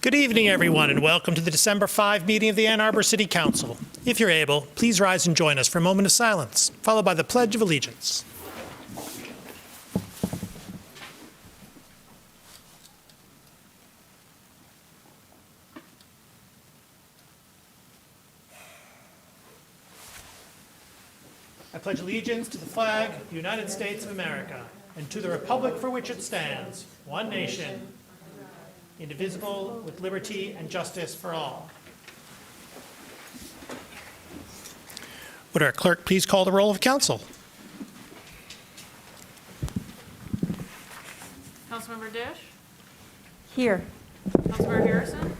Good evening, everyone, and welcome to the December 5 meeting of the Ann Arbor City Council. If you're able, please rise and join us for a moment of silence, followed by the Pledge of Allegiance. I pledge allegiance to the flag of the United States of America and to the republic for which it stands, one nation, indivisible, with liberty and justice for all. Would our clerk please call the roll of council? Councilmember Dish? Here. Councilmember Harrison?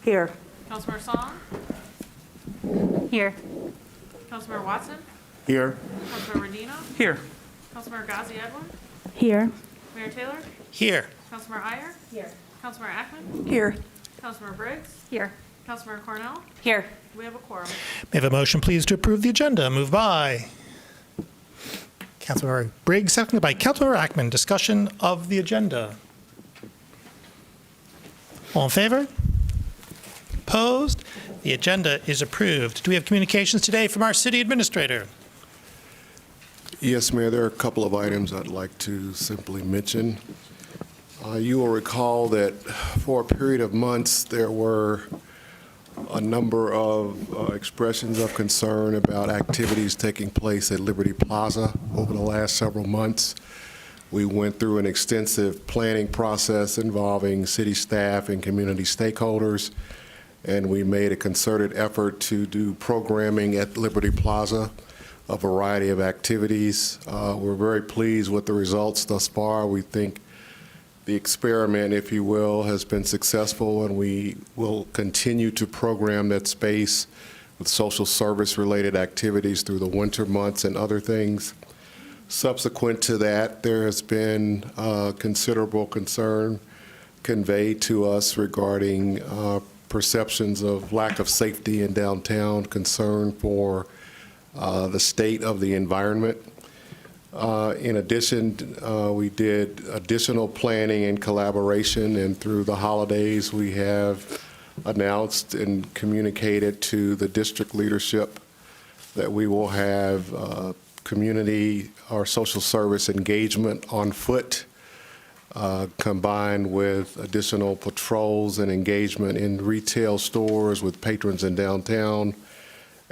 Here. Councilmember Song? Here. Councilmember Watson? Here. Councilmember Rodino? Here. Councilmember Ghazi Edwin? Here. Mayor Taylor? Here. Councilmember Iyer? Here. Councilmember Ackman? Here. Councilmember Briggs? Here. Councilmember Cornell? Here. We have a quorum. May I have a motion, please, to approve the agenda? Moved by Councilmember Briggs, seconded by Councilmember Ackman. Discussion of the agenda. All in favor? Opposed? The agenda is approved. Do we have communications today from our city administrator? Yes, Mayor, there are a couple of items I'd like to simply mention. You will recall that for a period of months, there were a number of expressions of concern about activities taking place at Liberty Plaza over the last several months. We went through an extensive planning process involving city staff and community stakeholders, and we made a concerted effort to do programming at Liberty Plaza, a variety of activities. We're very pleased with the results thus far. We think the experiment, if you will, has been successful, and we will continue to program that space with social service related activities through the winter months and other things. Subsequent to that, there has been considerable concern conveyed to us regarding perceptions of lack of safety in downtown, concern for the state of the environment. In addition, we did additional planning and collaboration, and through the holidays, we have announced and communicated to the district leadership that we will have community or social service engagement on foot, combined with additional patrols and engagement in retail stores with patrons in downtown.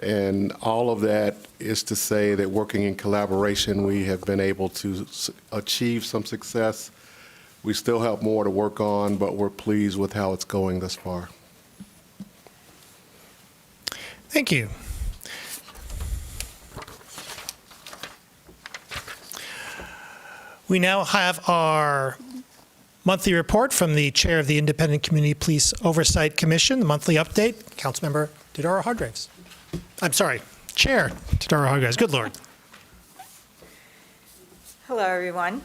And all of that is to say that working in collaboration, we have been able to achieve some success. We still have more to work on, but we're pleased with how it's going thus far. Thank you. We now have our monthly report from the chair of the Independent Community Police Oversight Commission, the monthly update, Councilmember Dodaro Hargraves. I'm sorry, Chair Dodaro Hargraves. Good Lord. Hello, everyone.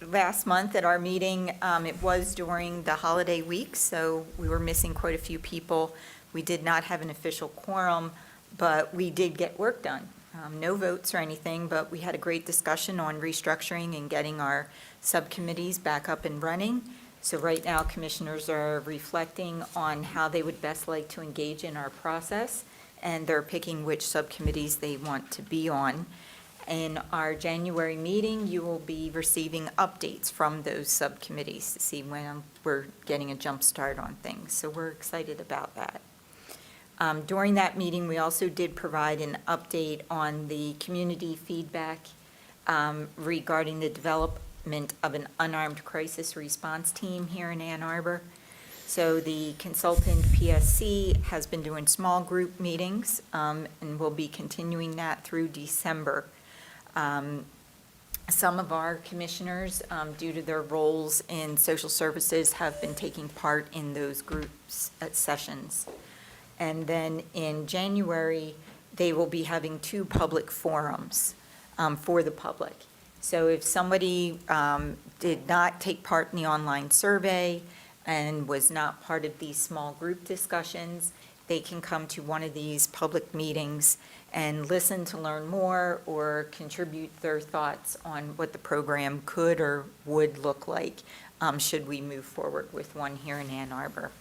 Last month at our meeting, it was during the holiday week, so we were missing quite a few people. We did not have an official quorum, but we did get work done. No votes or anything, but we had a great discussion on restructuring and getting our subcommittees back up and running. So right now, commissioners are reflecting on how they would best like to engage in our process, and they're picking which subcommittees they want to be on. In our January meeting, you will be receiving updates from those subcommittees to see when we're getting a jump start on things. So we're excited about that. During that meeting, we also did provide an update on the community feedback regarding the development of an unarmed crisis response team here in Ann Arbor. So the consultant PSC has been doing small group meetings, and we'll be continuing that through December. Some of our commissioners, due to their roles in social services, have been taking part in those groups sessions. And then in January, they will be having 2 public forums for the public. So if somebody did not take part in the online survey and was not part of these small group discussions, they can come to one of these public meetings and listen to learn more or contribute their thoughts on what the program could or would look like should we move forward with one here in Ann Arbor.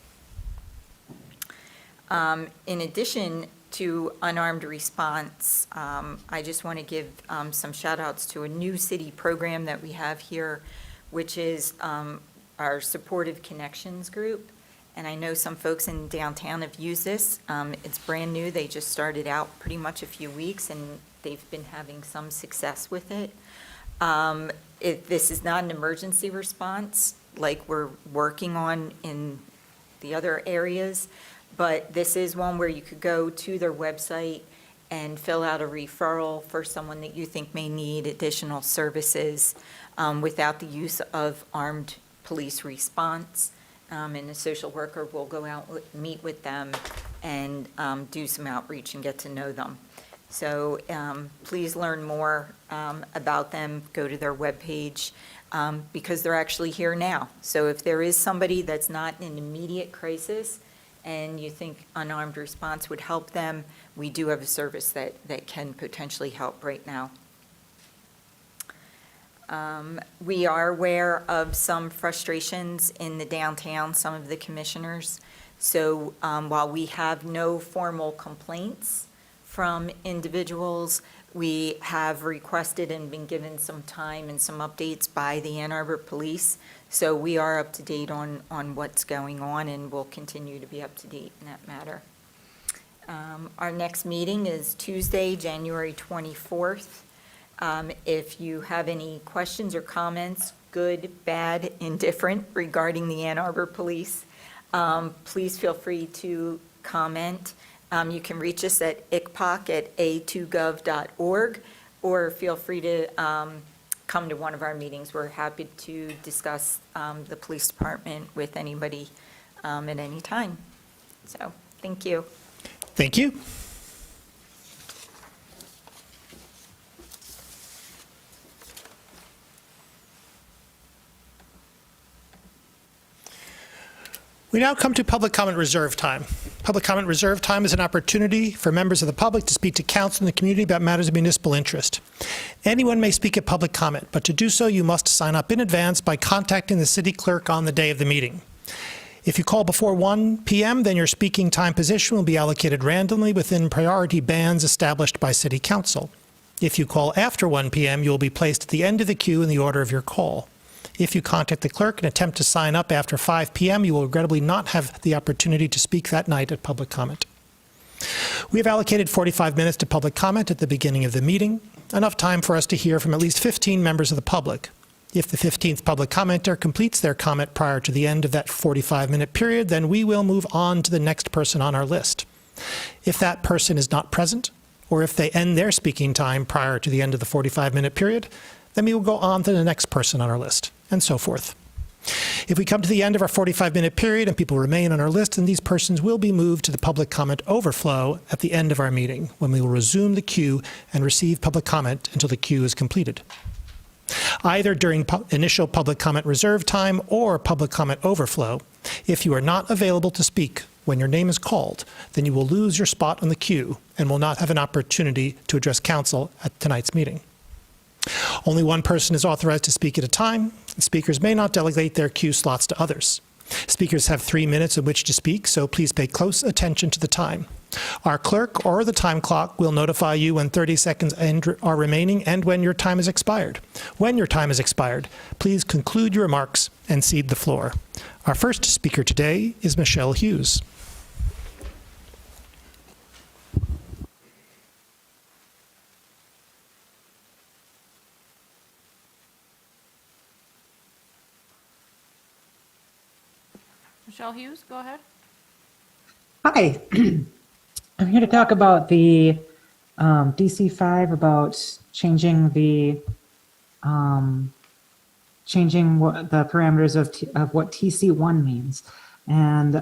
In addition to unarmed response, I just want to give some shout outs to a new city program that we have here, which is our Supportive Connections group. And I know some folks in downtown have used this. It's brand new. They just started out pretty much a few weeks, and they've been having some success with it. This is not an emergency response like we're working on in the other areas, but this is one where you could go to their website and fill out a referral for someone that you think may need additional services without the use of armed police response. And a social worker will go out, meet with them, and do some outreach and get to know them. So please learn more about them. Go to their webpage because they're actually here now. So if there is somebody that's not in an immediate crisis and you think unarmed response would help them, we do have a service that can potentially help right now. We are aware of some frustrations in the downtown, some of the commissioners. So while we have no formal complaints from individuals, we have requested and been given some time and some updates by the Ann Arbor Police. So we are up to date on what's going on, and we'll continue to be up to date in that matter. Our next meeting is Tuesday, January 24th. If you have any questions or comments, good, bad, indifferent, regarding the Ann Arbor Police, please feel free to comment. You can reach us at icpoc@a2gov.org, or feel free to come to one of our meetings. We're happy to discuss the police department with anybody at any time. So, thank you. Thank you. We now come to public comment reserve time. Public comment reserve time is an opportunity for members of the public to speak to council and the community about matters of municipal interest. Anyone may speak at public comment, but to do so, you must sign up in advance by contacting the city clerk on the day of the meeting. If you call before 1 p.m., then your speaking time position will be allocated randomly within priority bands established by city council. If you call after 1 p.m., you will be placed at the end of the queue in the order of your call. If you contact the clerk and attempt to sign up after 5 p.m., you will regrettably not have the opportunity to speak that night at public comment. We have allocated 45 minutes to public comment at the beginning of the meeting, enough time for us to hear from at least 15 members of the public. If the 15th public commenter completes their comment prior to the end of that 45-minute period, then we will move on to the next person on our list. If that person is not present, or if they end their speaking time prior to the end of the 45-minute period, then we will go on to the next person on our list, and so forth. If we come to the end of our 45-minute period and people remain on our list, then these persons will be moved to the public comment overflow at the end of our meeting, when we will resume the queue and receive public comment until the queue is completed. Either during initial public comment reserve time or public comment overflow, if you are not available to speak when your name is called, then you will lose your spot on the queue and will not have an opportunity to address council at tonight's meeting. Only one person is authorized to speak at a time. Speakers may not delegate their queue slots to others. Speakers have 3 minutes in which to speak, so please pay close attention to the time. Our clerk or the time clock will notify you when 30 seconds are remaining and when your time has expired. When your time has expired, please conclude your remarks and cede the floor. Our first speaker today is Michelle Hughes. Michelle Hughes, go ahead. Hi, I'm here to talk about the DC-5, about changing the the parameters of what TC1 means. And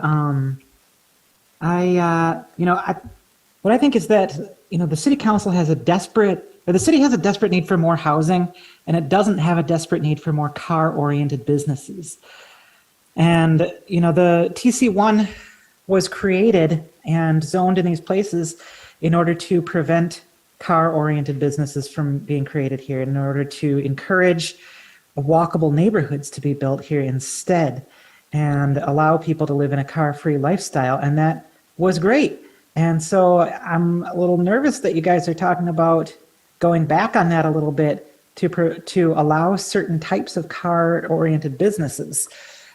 what I think is that the city council has the city has a desperate need for more housing, and it doesn't have a desperate need for more car-oriented businesses. And the TC1 was created and zoned in these places in order to prevent car-oriented businesses from being created here, in order to encourage walkable neighborhoods to be built here instead, and allow people to live in a car-free lifestyle. And that was great. And so I'm a little nervous that you guys are talking about going back on that a little bit to allow certain types of car-oriented businesses.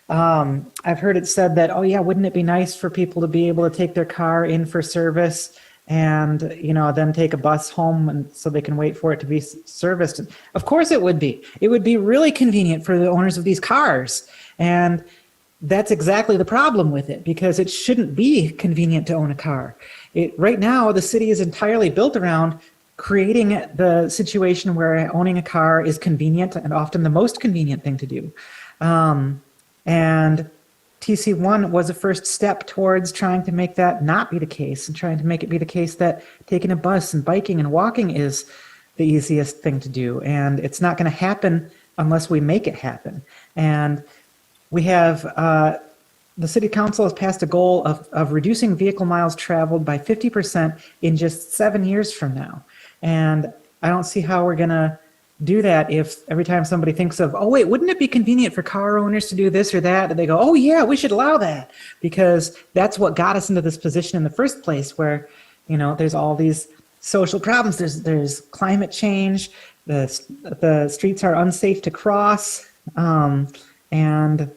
I've heard it said that, oh yeah, wouldn't it be nice for people to be able to take their car in for service and, then take a bus home and so they can wait for it to be serviced? Of course it would be. It would be really convenient for the owners of these cars. And that's exactly the problem with it, because it shouldn't be convenient to own a car. Right now, the city is entirely built around creating the situation where owning a car is convenient and often the most convenient thing to do. And TC1 was a first step towards trying to make that not be the case, and trying to make it be the case that taking a bus and biking and walking is the easiest thing to do. And it's not going to happen unless we make it happen. And we have, the city council has passed a goal of reducing vehicle miles traveled by 50% in just 7 years from now. And I don't see how we're going to do that if every time somebody thinks of, oh, wait, wouldn't it be convenient for car owners to do this or that? And they go, oh, yeah, we should allow that, because that's what got us into this position in the first place, where, there's all these social problems. There's climate change. The streets are unsafe to cross. And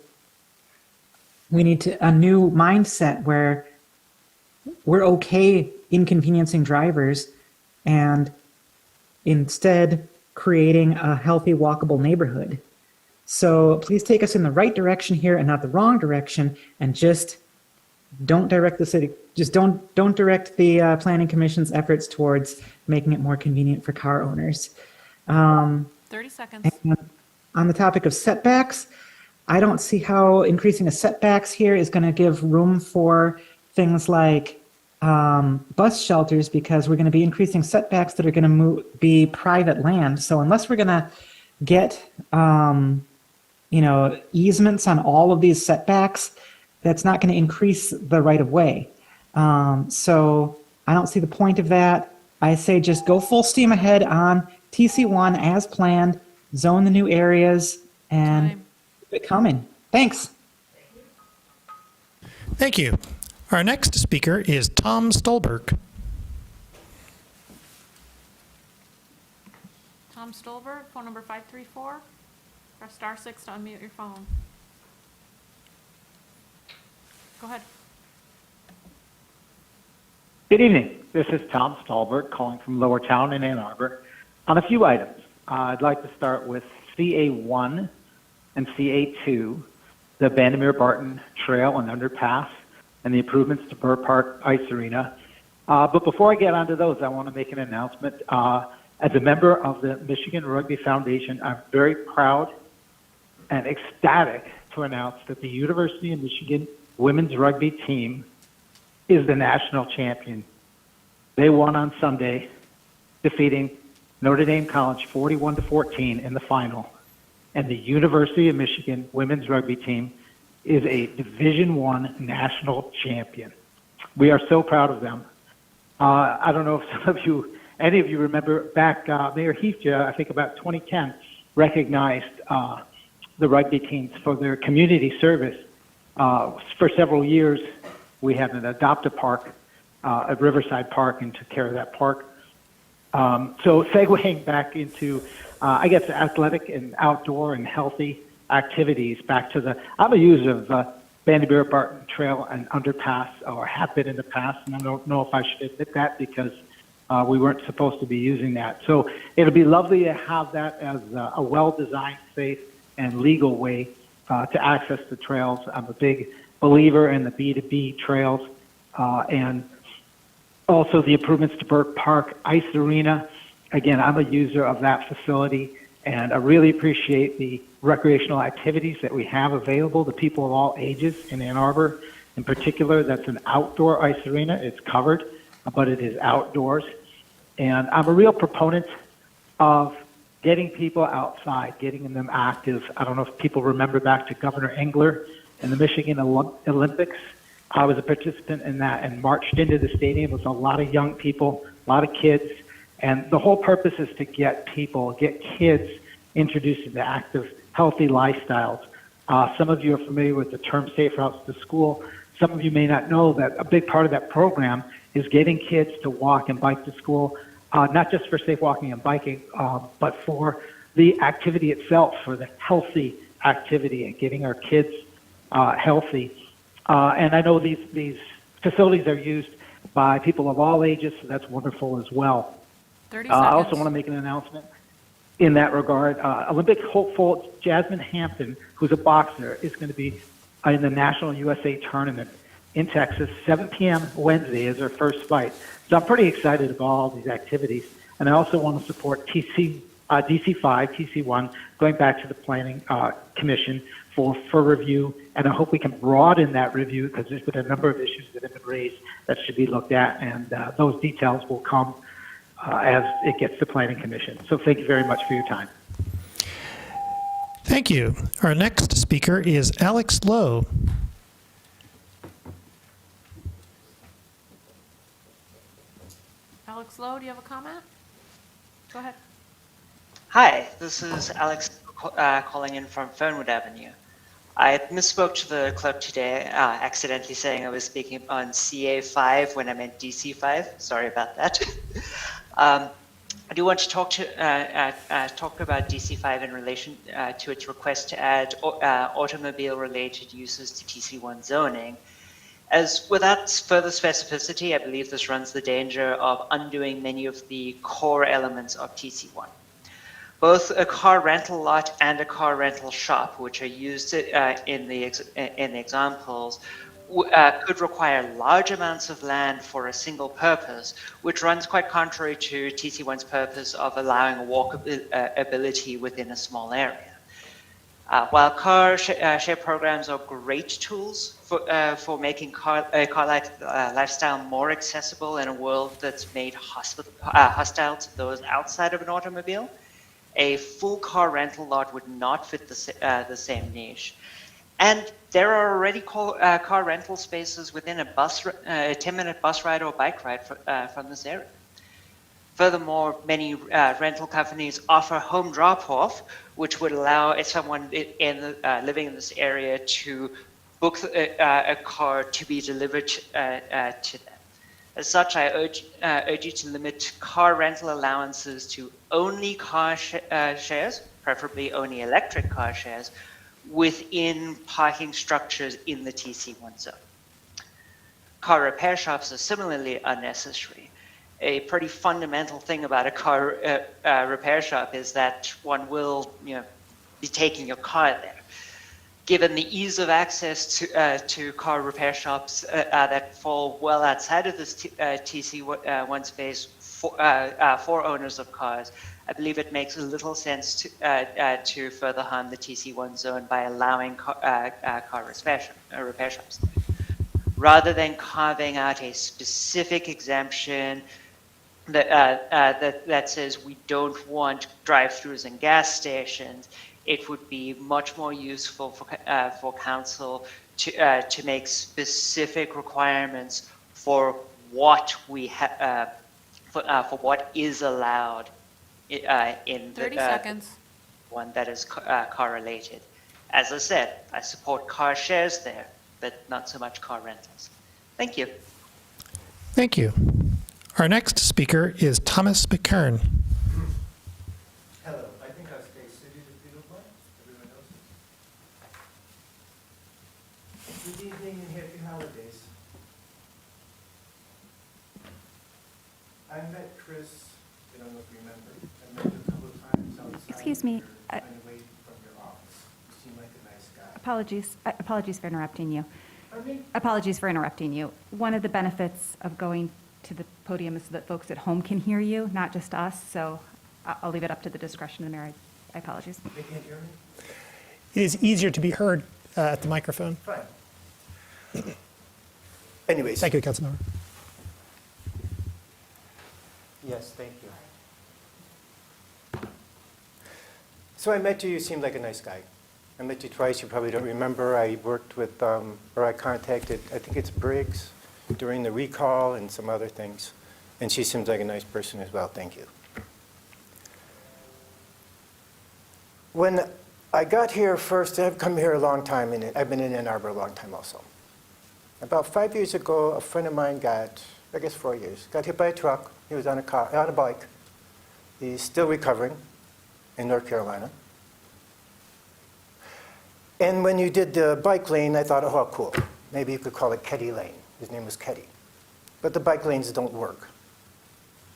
we need a new mindset where we're okay inconveniencing drivers and instead creating a healthy, walkable neighborhood. So please take us in the right direction here and not the wrong direction, and just don't direct the city. Just don't direct the Planning Commission's efforts towards making it more convenient for car owners. 30 seconds. And on the topic of setbacks, I don't see how increasing the setbacks here is going to give room for things like bus shelters, because we're going to be increasing setbacks that are going to be private land. So unless we're going to get, easements on all of these setbacks, that's not going to increase the right of way. So I don't see the point of that. I say just go full steam ahead on TC1 as planned, zone the new areas, and Time. keep it coming. Thanks. Thank you. Our next speaker is Tom Stolberg. Tom Stolberg, phone number 534. Press star 6 to unmute your phone. Go ahead. Good evening. This is Tom Stolberg calling from Lower Town in Ann Arbor on a few items. I'd like to start with CA1 and CA2, the Vandermeer Barton Trail and Underpass, and the improvements to Burr Park Ice Arena. But before I get onto those, I want to make an announcement. As a member of the Michigan Rugby Foundation, I'm very proud and ecstatic to announce that the University of Michigan women's rugby team is the national champion. They won on Sunday, defeating Notre Dame College 41-14 in the final. And the University of Michigan women's rugby team is a Division I national champion. We are so proud of them. I don't know if any of you remember back, Mayor Heafja, I think about 2010, recognized the rugby teams for their community service. For several years, we had an adopt-a-park at Riverside Park and took care of that park. So segueing back into, athletic and outdoor and healthy activities, I'm a user of Vandermeer Barton Trail and Underpass, or have been in the past, and I don't know if I should admit that because we weren't supposed to be using that. So it'll be lovely to have that as a well-designed, safe, and legal way to access the trails. I'm a big believer in the B2B trails, and also the improvements to Burke Park Ice Arena. Again, I'm a user of that facility, and I really appreciate the recreational activities that we have available to people of all ages in Ann Arbor. In particular, that's an outdoor ice arena. It's covered, but it is outdoors. And I'm a real proponent of getting people outside, getting them active. I don't know if people remember back to Governor Engler in the Michigan Olympics. I was a participant in that and marched into the stadium with a lot of young people, a lot of kids. And the whole purpose is to get kids introduced into active, healthy lifestyles. Some of you are familiar with the term Safe Routes to School. Some of you may not know that a big part of that program is getting kids to walk and bike to school, not just for safe walking and biking, but for the activity itself, for the healthy activity and getting our kids healthy. And I know these facilities are used by people of all ages, so that's wonderful as well. 30 I also seconds. want to make an announcement in that regard. Olympic hopeful Jasmine Hampton, who's a boxer, is going to be in the National USA Tournament in Texas. 7 p.m. Wednesday is her first fight. So I'm pretty excited about all these activities. And I also want to support DC5, TC1, going back to the Planning Commission for review. And I hope we can broaden that review because there's been a number of issues that have been raised that should be looked at. And those details will come as it gets to Planning Commission. So thank you very much for your time. Thank you. Our next speaker is Alex Lowe. Alex Lowe, do you have a comment? Go ahead. Hi, this is Alex calling in from Fernwood Avenue. I misspoke to the clerk today, accidentally saying I was speaking on CA5 when I meant DC5. Sorry about that. I do want to talk about DC5 in relation to its request to add automobile-related uses to TC1 zoning. As without further specificity, I believe this runs the danger of undoing many of the core elements of TC1. Both a car rental lot and a car rental shop, which are used in the examples, could require large amounts of land for a single purpose, which runs quite contrary to TC1's purpose of allowing walkability within a small area. While car share programs are great tools for making car lifestyle more accessible in a world that's made hostile to those outside of an automobile, a full car rental lot would not fit the same niche. And there are already car rental spaces within a 10-minute bus ride or bike ride from this area. Furthermore, many rental companies offer home drop-off, which would allow someone living in this area to book a car to be delivered to them. As such, I urge you to limit car rental allowances to only car shares, preferably only electric car shares, within parking structures in the TC1 zone. Car repair shops are similarly unnecessary. A pretty fundamental thing about a car repair shop is that one will, be taking your car there. Given the ease of access to car repair shops that fall well outside of this TC1 space for owners of cars, I believe it makes a little sense to further harm the TC1 zone by allowing car repair shops. Rather than carving out a specific exemption that says we don't want drive-throughs and gas stations, it would be much more useful for council to make specific requirements for what we for what is allowed in 30 the seconds. one that is car related. As I said, I support car shares there, but not so much car rentals. Thank you. Thank you. Our next speaker is Thomas McKern. Hello, I think I'll stay seated if you don't mind. Everyone else? Good evening and happy holidays. I met Chris, I don't know if you remember, I met him a couple of times outside. Excuse me, On the way from your office. You seem like a nice guy. Apologies for interrupting you. Pardon me? Apologies for interrupting you. One of the benefits of going to the podium is so that folks at home can hear you, not just us, so I'll leave it up to the discretion of the mayor. I apologize. They can't hear me? It is easier to be heard at the microphone. Fine. Anyways. Thank you, Councilmember. Yes, thank you. So I met you seemed like a nice guy. I met you twice, you probably don't remember. I worked with, or I contacted, I think it's Briggs, during the recall and some other things. And she seems like a nice person as well. Thank you. When I got here first, I've come here a long time, and I've been in Ann Arbor a long time also. About 5 years ago, a friend of mine got, I guess 4 years, got hit by a truck. He was on a bike. He's still recovering in North Carolina. And when you did the bike lane, I thought, oh, cool. Maybe you could call it Ketty Lane. His name was Ketty. But the bike lanes don't work.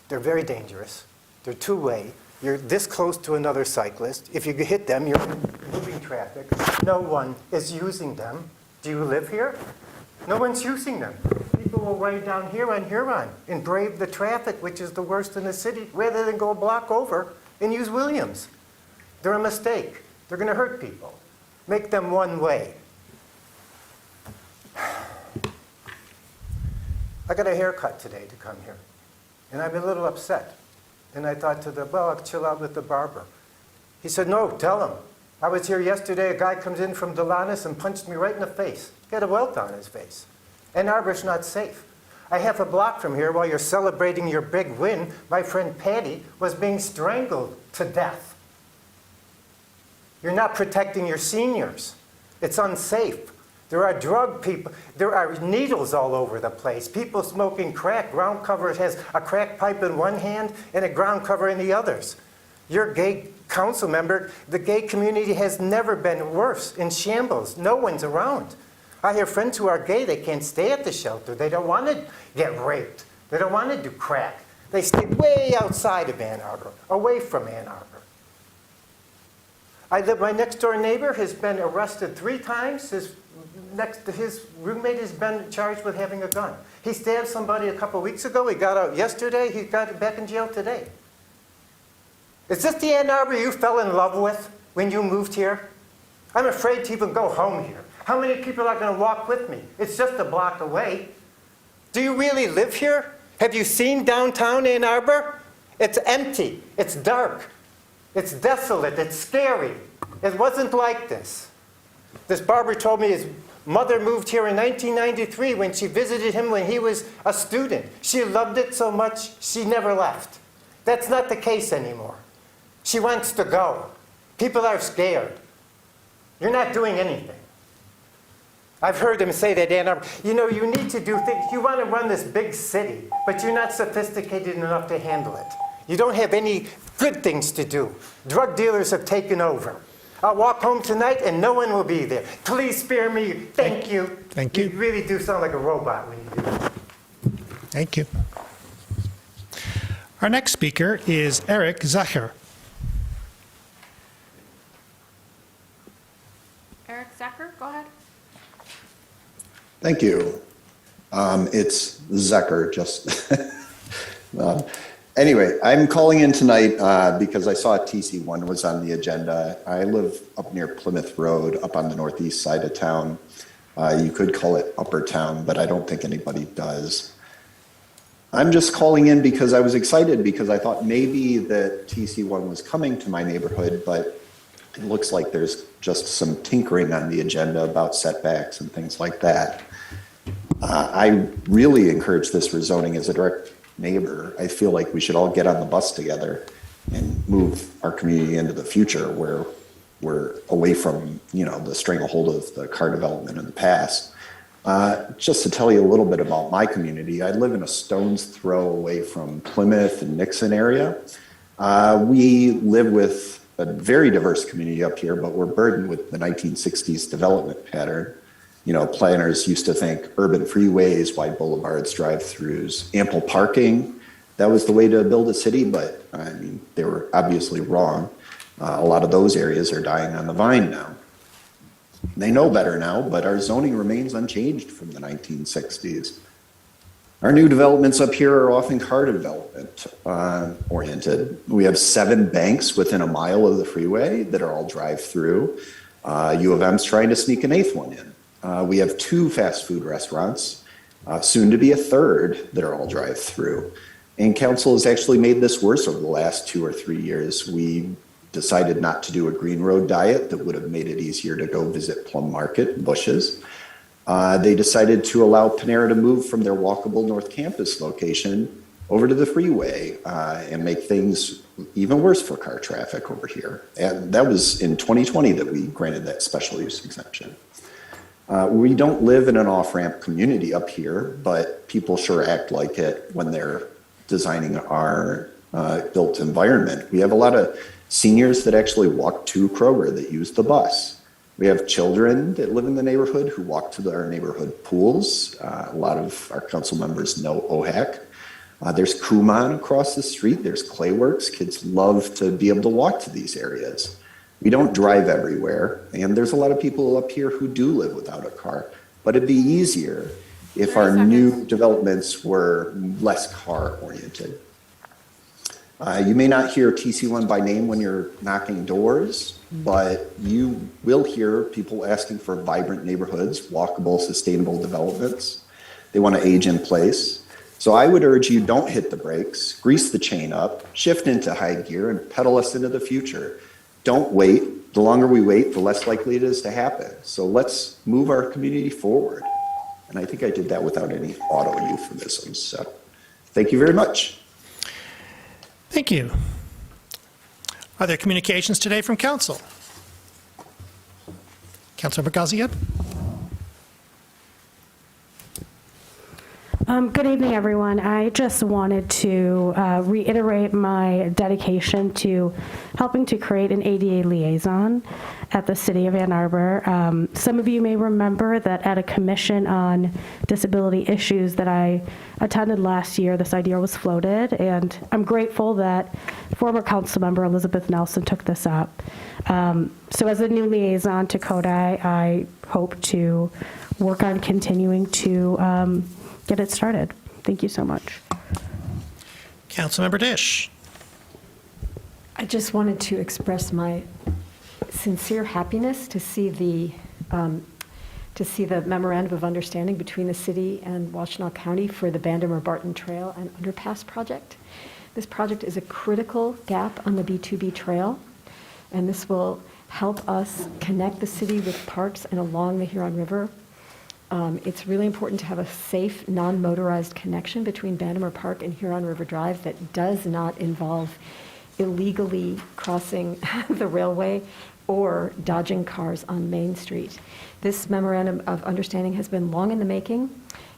They're very dangerous. They're two-way. You're this close to another cyclist. If you hit them, you're moving traffic. No one is using them. Do you live here? No one's using them. People will ride down here on Huron and brave the traffic, which is the worst in the city, rather than go a block over and use Williams. They're a mistake. They're going to hurt people. Make them one way. I got a haircut today to come here, and I'm a little upset. And I thought to well, I'll chill out with the barber. He said, no, tell him. I was here yesterday, a guy comes in from Delanus and punched me right in the face. He had a welt on his face. Ann Arbor's not safe. A half a block from here, while you're celebrating your big win, my friend Patty was being strangled to death. You're not protecting your seniors. It's unsafe. There are drug people. There are needles all over the place. People smoking crack. Ground cover has a crack pipe in one hand and a ground cover in the others. You're a gay council member. The gay community has never been worse, in shambles. No one's around. I have friends who are gay. They can't stay at the shelter. They don't want to get raped. They don't want to do crack. They stay way outside of Ann Arbor, away from Ann Arbor. My next door neighbor has been arrested 3 times. His roommate has been charged with having a gun. He stabbed somebody a couple weeks ago. He got out yesterday. He got back in jail today. Is this the Ann Arbor you fell in love with when you moved here? I'm afraid to even go home here. How many people are going to walk with me? It's just a block away. Do you really live here? Have you seen downtown Ann Arbor? It's empty. It's dark. It's desolate. It's scary. It wasn't like this. This barber told me his mother moved here in 1993 when she visited him when he was a student. She loved it so much, she never left. That's not the case anymore. She wants to go. People are scared. You're not doing anything. I've heard him say that, Ann Arbor, you know, you need to do things. You want to run this big city, but you're not sophisticated enough to handle it. You don't have any good things to do. Drug dealers have taken over. I'll walk home tonight and no one will be there. Please spare me. Thank you. Thank you. You really do sound like a robot when you do that. Thank you. Our next speaker is Eric Zacher. Eric Zacher, go ahead. Thank you. It's Zecker, just. Anyway, I'm calling in tonight because I saw TC1 was on the agenda. I live up near Plymouth Road, up on the northeast side of town. You could call it Upper Town, but I don't think anybody does. I'm just calling in because I was excited because I thought maybe that TC1 was coming to my neighborhood, but it looks like there's just some tinkering on the agenda about setbacks and things like that. I really encourage this rezoning as a direct neighbor. I feel like we should all get on the bus together and move our community into the future where we're away from, you know, the stranglehold of the car development in the past. Just to tell you a little bit about my community, I live in a stone's throw away from Plymouth and Nixon area. We live with a very diverse community up here, but we're burdened with the 1960s development pattern. You know, planners used to think urban freeways, wide boulevards, drive-throughs, ample parking. That was the way to build a city, but I mean, they were obviously wrong. A lot of those areas are dying on the vine now. They know better now, but our zoning remains unchanged from the 1960s. Our new developments up here are often car development oriented. We have 7 banks within a mile of the freeway that are all drive-through. U of M's trying to sneak an 8th one in. We have 2 fast food restaurants, soon to be a 3rd, that are all drive-through. And council has actually made this worse over the last 2 or 3 years. We decided not to do a green road diet that would have made it easier to go visit Plum Market, Bushes. They decided to allow Panera to move from their walkable North Campus location over to the freeway and make things even worse for car traffic over here. And that was in 2020 that we granted that special use exemption. We don't live in an off-ramp community up here, but people sure act like it when they're designing our built environment. We have a lot of seniors that actually walk to Kroger that use the bus. We have children that live in the neighborhood who walk to our neighborhood pools. A lot of our council members know OHAC. There's Kumon across the street. There's Clayworks. Kids love to be able to walk to these areas. We don't drive everywhere, and there's a lot of people up here who do live without a car, but it'd be easier if our new developments were less car-oriented. You may not hear TC1 by name when you're knocking doors, but you will hear people asking for vibrant neighborhoods, walkable, sustainable developments. They want to age in place. So I would urge you, don't hit the brakes, grease the chain up, shift into high gear, and pedal us into the future. Don't wait. The longer we wait, the less likely it is to happen. So let's move our community forward. And I think I did that without any auto euphemisms. So thank you very much. Thank you. Are there communications today from council? Councilmember Gaziad? Good evening, everyone. I just wanted to reiterate my dedication to helping to create an ADA liaison at the City of Ann Arbor. Some of you may remember that at a commission on disability issues that I attended last year, this idea was floated, and I'm grateful that former council member Elizabeth Nelson took this up. So as a new liaison to CODI, I hope to work on continuing to get it started. Thank you so much. Councilmember Dish? I just wanted to express my sincere happiness to see the memorandum of understanding between the city and Washtenaw County for the Bandamer-Barton Trail and Underpass project. This project is a critical gap on the B2B trail, and this will help us connect the city with parks and along the Huron River. It's really important to have a safe, non-motorized connection between Bandamer Park and Huron River Drive that does not involve illegally crossing the railway or dodging cars on Main Street. This memorandum of understanding has been long in the making.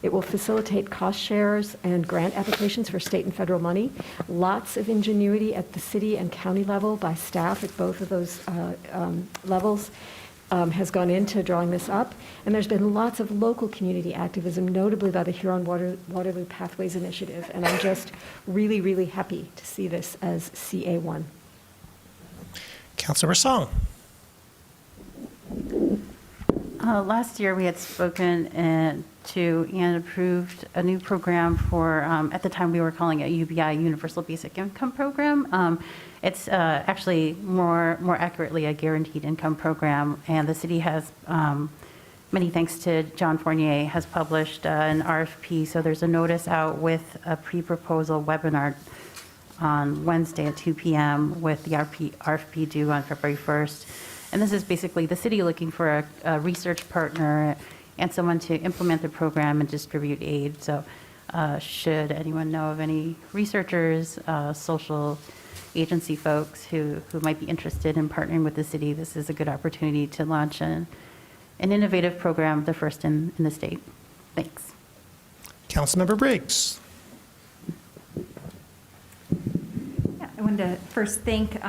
It will facilitate cost shares and grant applications for state and federal money. Lots of ingenuity at the city and county level by staff at both of those levels has gone into drawing this up. And there's been lots of local community activism, notably by the Huron Waterloo Pathways Initiative. And I'm just really, really happy to see this as CA1. Councilmember Song? Last year, we had spoken to and approved a new program for, at the time we were calling it UBI, Universal Basic Income Program. It's actually more accurately a guaranteed income program, and the city has, many thanks to John Fournier, has published an RFP. So there's a notice out with a pre-proposal webinar on Wednesday at 2 p.m. with the RFP due on February 1st. And this is basically the city looking for a research partner and someone to implement the program and distribute aid. So should anyone know of any researchers, social agency folks who might be interested in partnering with the city, this is a good opportunity to launch an innovative program, the first in the state. Thanks. Councilmember Briggs? Yeah, I wanted to first thank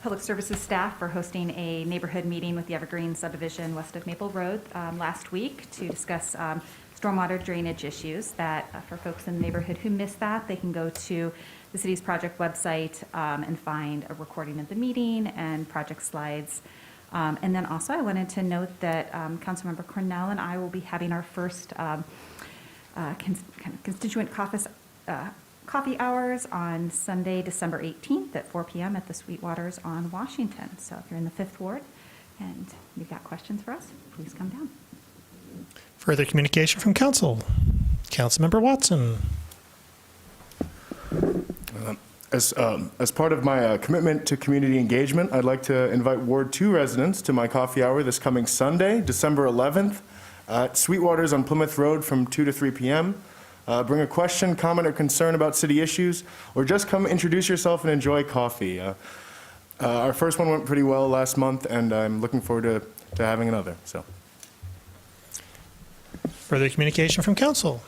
Public Services staff for hosting a neighborhood meeting with the Evergreen subdivision west of Maple Road last week to discuss stormwater drainage issues. That for folks in the neighborhood who missed that, they can go to the city's project website and find a recording of the meeting and project slides. And then also I wanted to note that Councilmember Cornell and I will be having our first constituent coffee hours on Sunday, December 18th at 4 p.m. at the Sweetwaters on Washington. So if you're in the 5th Ward and you've got questions for us, please come down. Further communication from council. Councilmember Watson? As part of my commitment to community engagement, I'd like to invite Ward 2 residents to my coffee hour this coming Sunday, December 11th, at Sweetwater's on Plymouth Road from 2 to 3 p.m. Bring a question, comment, or concern about city issues, or just come introduce yourself and enjoy coffee. Our first one went pretty well last month, and I'm looking forward to having another. So, Further communication from council.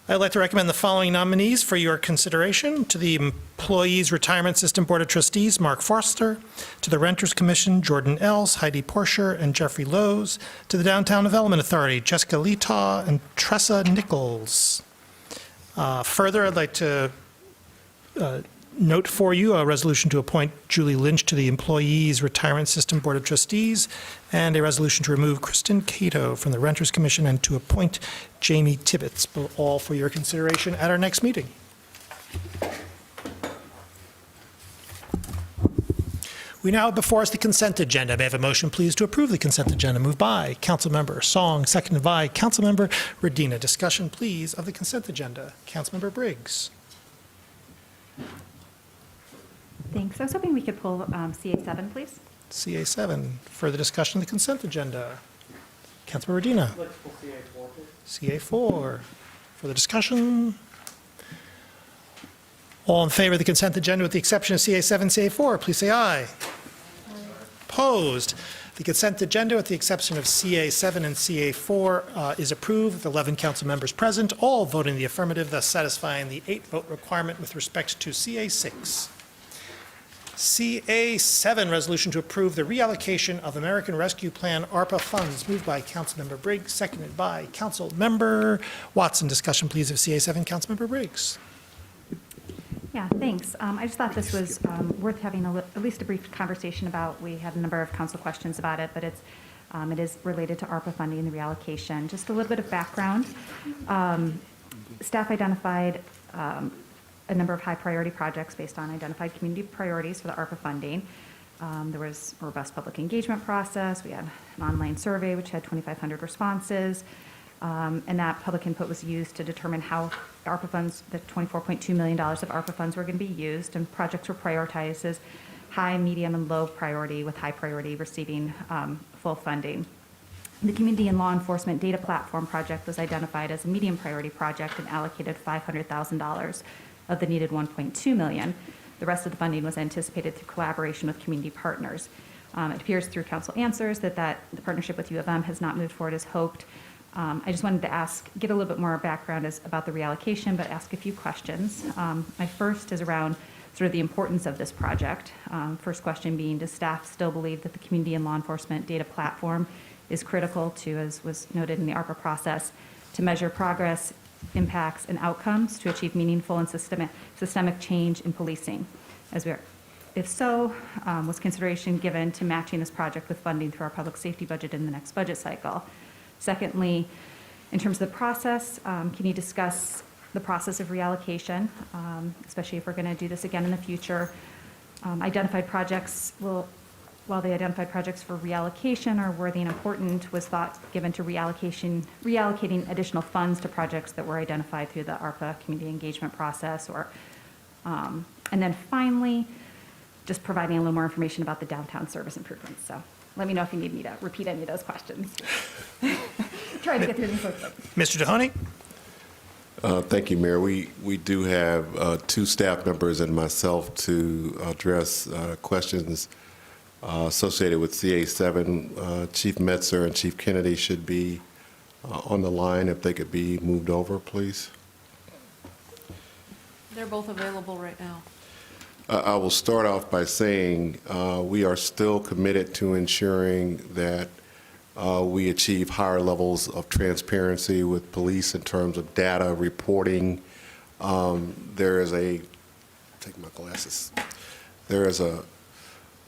I'd like to recommend the following nominees for your consideration: to the Employees Retirement System Board of Trustees, Mark Forster; to the Renters Commission, Jordan Els, Heidi Porcher, and Jeffrey Lowe's; to the Downtown Development Authority, Jessica Letaw and Tressa Nichols. Further, I'd like to note for you a resolution to appoint Julie Lynch to the Employees Retirement System Board of Trustees, and a resolution to remove Kristen Cato from the Renters Commission and to appoint Jamie Tibbetts, all for your consideration at our next meeting. We now have before us the consent agenda. May I have a motion, please, to approve the consent agenda? Moved by Councilmember Song, seconded by Councilmember Radina. Discussion, please, of the consent agenda. Councilmember Briggs. Thanks. I was hoping we could pull CA7, please. CA7, further discussion of the consent agenda. Councilmember Radina. Let's pull CA4, please. CA4, further discussion. All in favor of the consent agenda with the exception of CA7, CA4, please say aye. Opposed? The consent agenda with the exception of CA7 and CA4 is approved with 11 council members present, all voting the affirmative, thus satisfying the 8-vote requirement with respect to CA6. CA7, resolution to approve the reallocation of American Rescue Plan ARPA funds, moved by Councilmember Briggs, seconded by Councilmember Watson. Discussion, please, of CA7. Councilmember Briggs. Yeah, thanks. I just thought this was worth having at least a brief conversation about. We had a number of council questions about it, but it is related to ARPA funding, the reallocation. Just a little bit of background. Staff identified a number of high priority projects based on identified community priorities for the ARPA funding. There was a robust public engagement process. We had an online survey which had 2,500 responses. And that public input was used to determine how ARPA funds, the $24.2 million of ARPA funds were going to be used, and projects were prioritized as high, medium, and low priority, with high priority receiving full funding. The Community and Law Enforcement Data Platform project was identified as a medium priority project and allocated $500,000 of the needed $1.2 million. The rest of the funding was anticipated through collaboration with community partners. It appears through council answers that the partnership with U of M has not moved forward as hoped. I just wanted to get a little bit more background about the reallocation, but ask a few questions. My first is around sort of the importance of this project. First question being, does staff still believe that the Community and Law Enforcement Data Platform is critical to, as was noted in the ARPA process, to measure progress, impacts, and outcomes to achieve meaningful and systemic change in policing? If so, was consideration given to matching this project with funding through our public safety budget in the next budget cycle? Secondly, in terms of the process, can you discuss the process of reallocation, especially if we're going to do this again in the future? Identified projects, while the identified projects for reallocation are worthy and important, was thought given to reallocating additional funds to projects that were identified through the ARPA community engagement process, and then finally, just providing a little more information about the downtown service improvements. So let me know if you need me to repeat any of those questions. Trying to get through them quickly. Mr. Mahoney? Thank you, Mayor. We do have 2 staff members and myself to address questions associated with CA7. Chief Metzer and Chief Kennedy should be on the line. If they could be moved over, please. They're both available right now. I will start off by saying we are still committed to ensuring that we achieve higher levels of transparency with police in terms of data reporting. There is a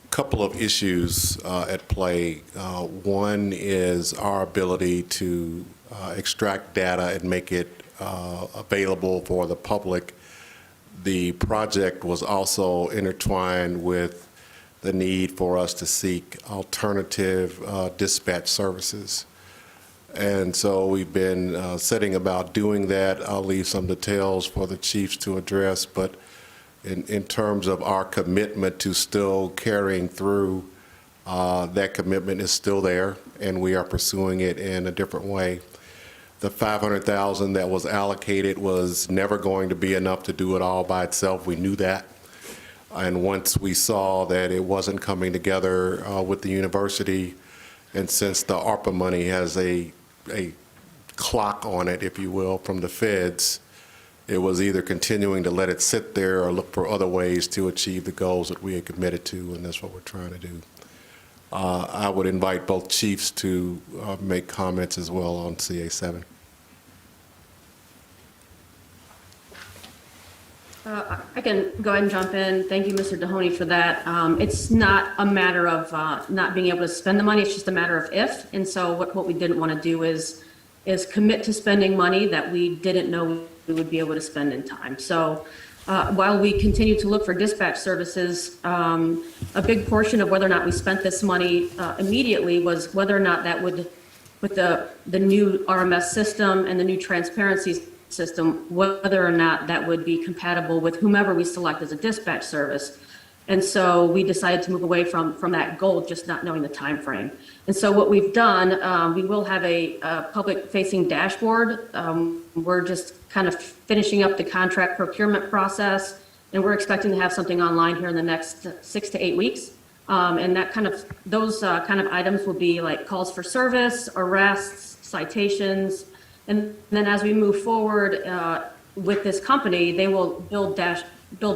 couple of issues at play. One is our ability to extract data and make it available for the public. The project was also intertwined with the need for us to seek alternative dispatch services. And so we've been setting about doing that. I'll leave some details for the chiefs to address, but in terms of our commitment to still carrying through, that commitment is still there, and we are pursuing it in a different way. The $500,000 that was allocated was never going to be enough to do it all by itself. We knew that. And once we saw that it wasn't coming together with the university, and since the ARPA money has a clock on it, if you will, from the feds, it was either continuing to let it sit there or look for other ways to achieve the goals that we had committed to, and that's what we're trying to do. I would invite both chiefs to make comments as well on CA7. I can go ahead and jump in. Thank you, Mr. Mahoney, for that. It's not a matter of not being able to spend the money. It's just a matter of if. And so what we didn't want to do is commit to spending money that we didn't know we would be able to spend in time. So while we continue to look for dispatch services, a big portion of whether or not we spent this money immediately was whether or not that would, with the new RMS system and the new transparency system, whether or not that would be compatible with whomever we select as a dispatch service. And so we decided to move away from that goal, just not knowing the time frame. And so what we've done, we will have a public-facing dashboard. We're just kind of finishing up the contract procurement process, and we're expecting to have something online here in the next 6 to 8 weeks. And that those kind of items will be like calls for service, arrests, citations. And then as we move forward with this company, they will build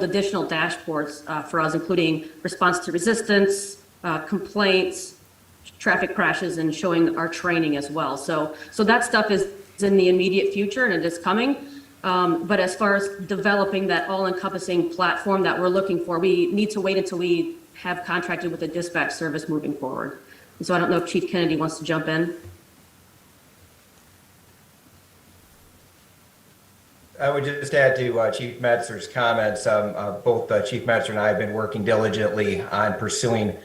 additional dashboards for us, including response to resistance, complaints, traffic crashes, and showing our training as well. So that stuff is in the immediate future, and it is coming. But as far as developing that all-encompassing platform that we're looking for, we need to wait until we have contracted with a dispatch service moving forward. And so I don't know if Chief Kennedy wants to jump in. I would just add to Chief Metzler's comments. Both Chief Metzler and I have been working diligently on pursuing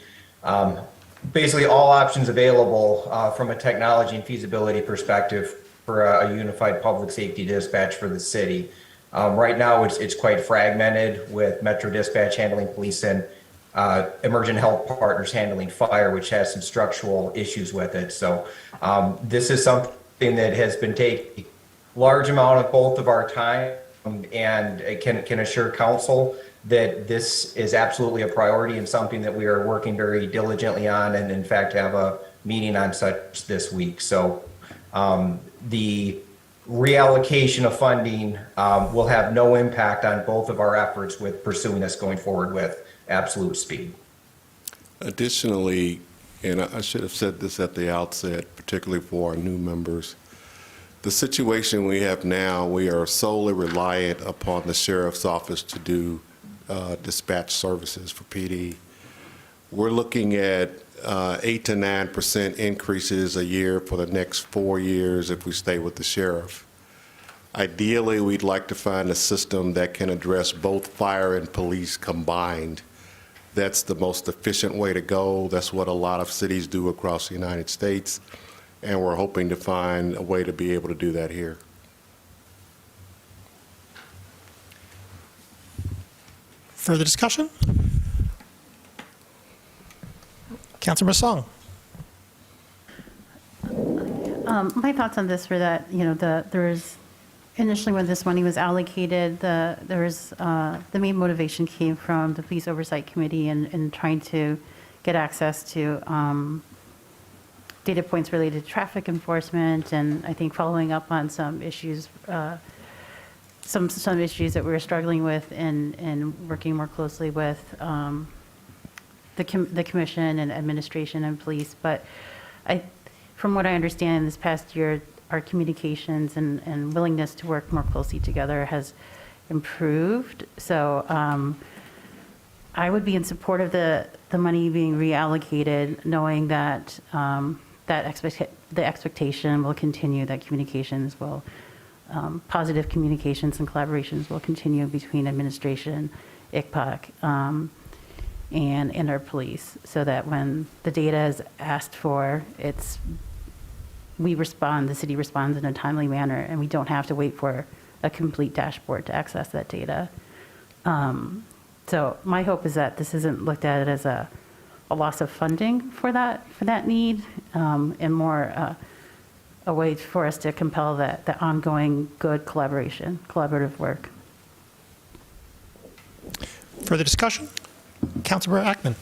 basically all options available from a technology and feasibility perspective for a unified public safety dispatch for the city. Right now, it's quite fragmented, with Metro Dispatch handling police and Emergent Health Partners handling fire, which has some structural issues with it. So this is something that has been taking large amount of both of our time, and can assure council that this is absolutely a priority and something that we are working very diligently on, and in fact have a meeting on such this week. So the reallocation of funding will have no impact on both of our efforts with pursuing this going forward with absolute speed. Additionally, and I should have said this at the outset, particularly for our new members, the situation we have now, we are solely reliant upon the sheriff's office to do dispatch services for PD. We're looking at 8 to 9% increases a year for the next 4 years if we stay with the sheriff. Ideally, we'd like to find a system that can address both fire and police combined. That's the most efficient way to go. That's what a lot of cities do across the United States. And we're hoping to find a way to be able to do that here. Further discussion? Councilmember Song. My thoughts on this were that, there was initially when this money was allocated, the main motivation came from the Police Oversight Committee and trying to get access to data points related to traffic enforcement, and I think following up on some issues, some issues that we were struggling with, and working more closely with the commission and administration and police. But from what I understand, this past year, our communications and willingness to work more closely together has improved. So I would be in support of the money being reallocated, knowing that the expectation will continue, that communications will, positive communications and collaborations will continue between administration, ICPOC, and our police, so that when the data is asked for, it's the city responds in a timely manner, and we don't have to wait for a complete dashboard to access that data. So my hope is that this isn't looked at as a loss of funding for that need, and more a way for us to compel the ongoing good collaborative work. Further discussion? Councilmember Ackman.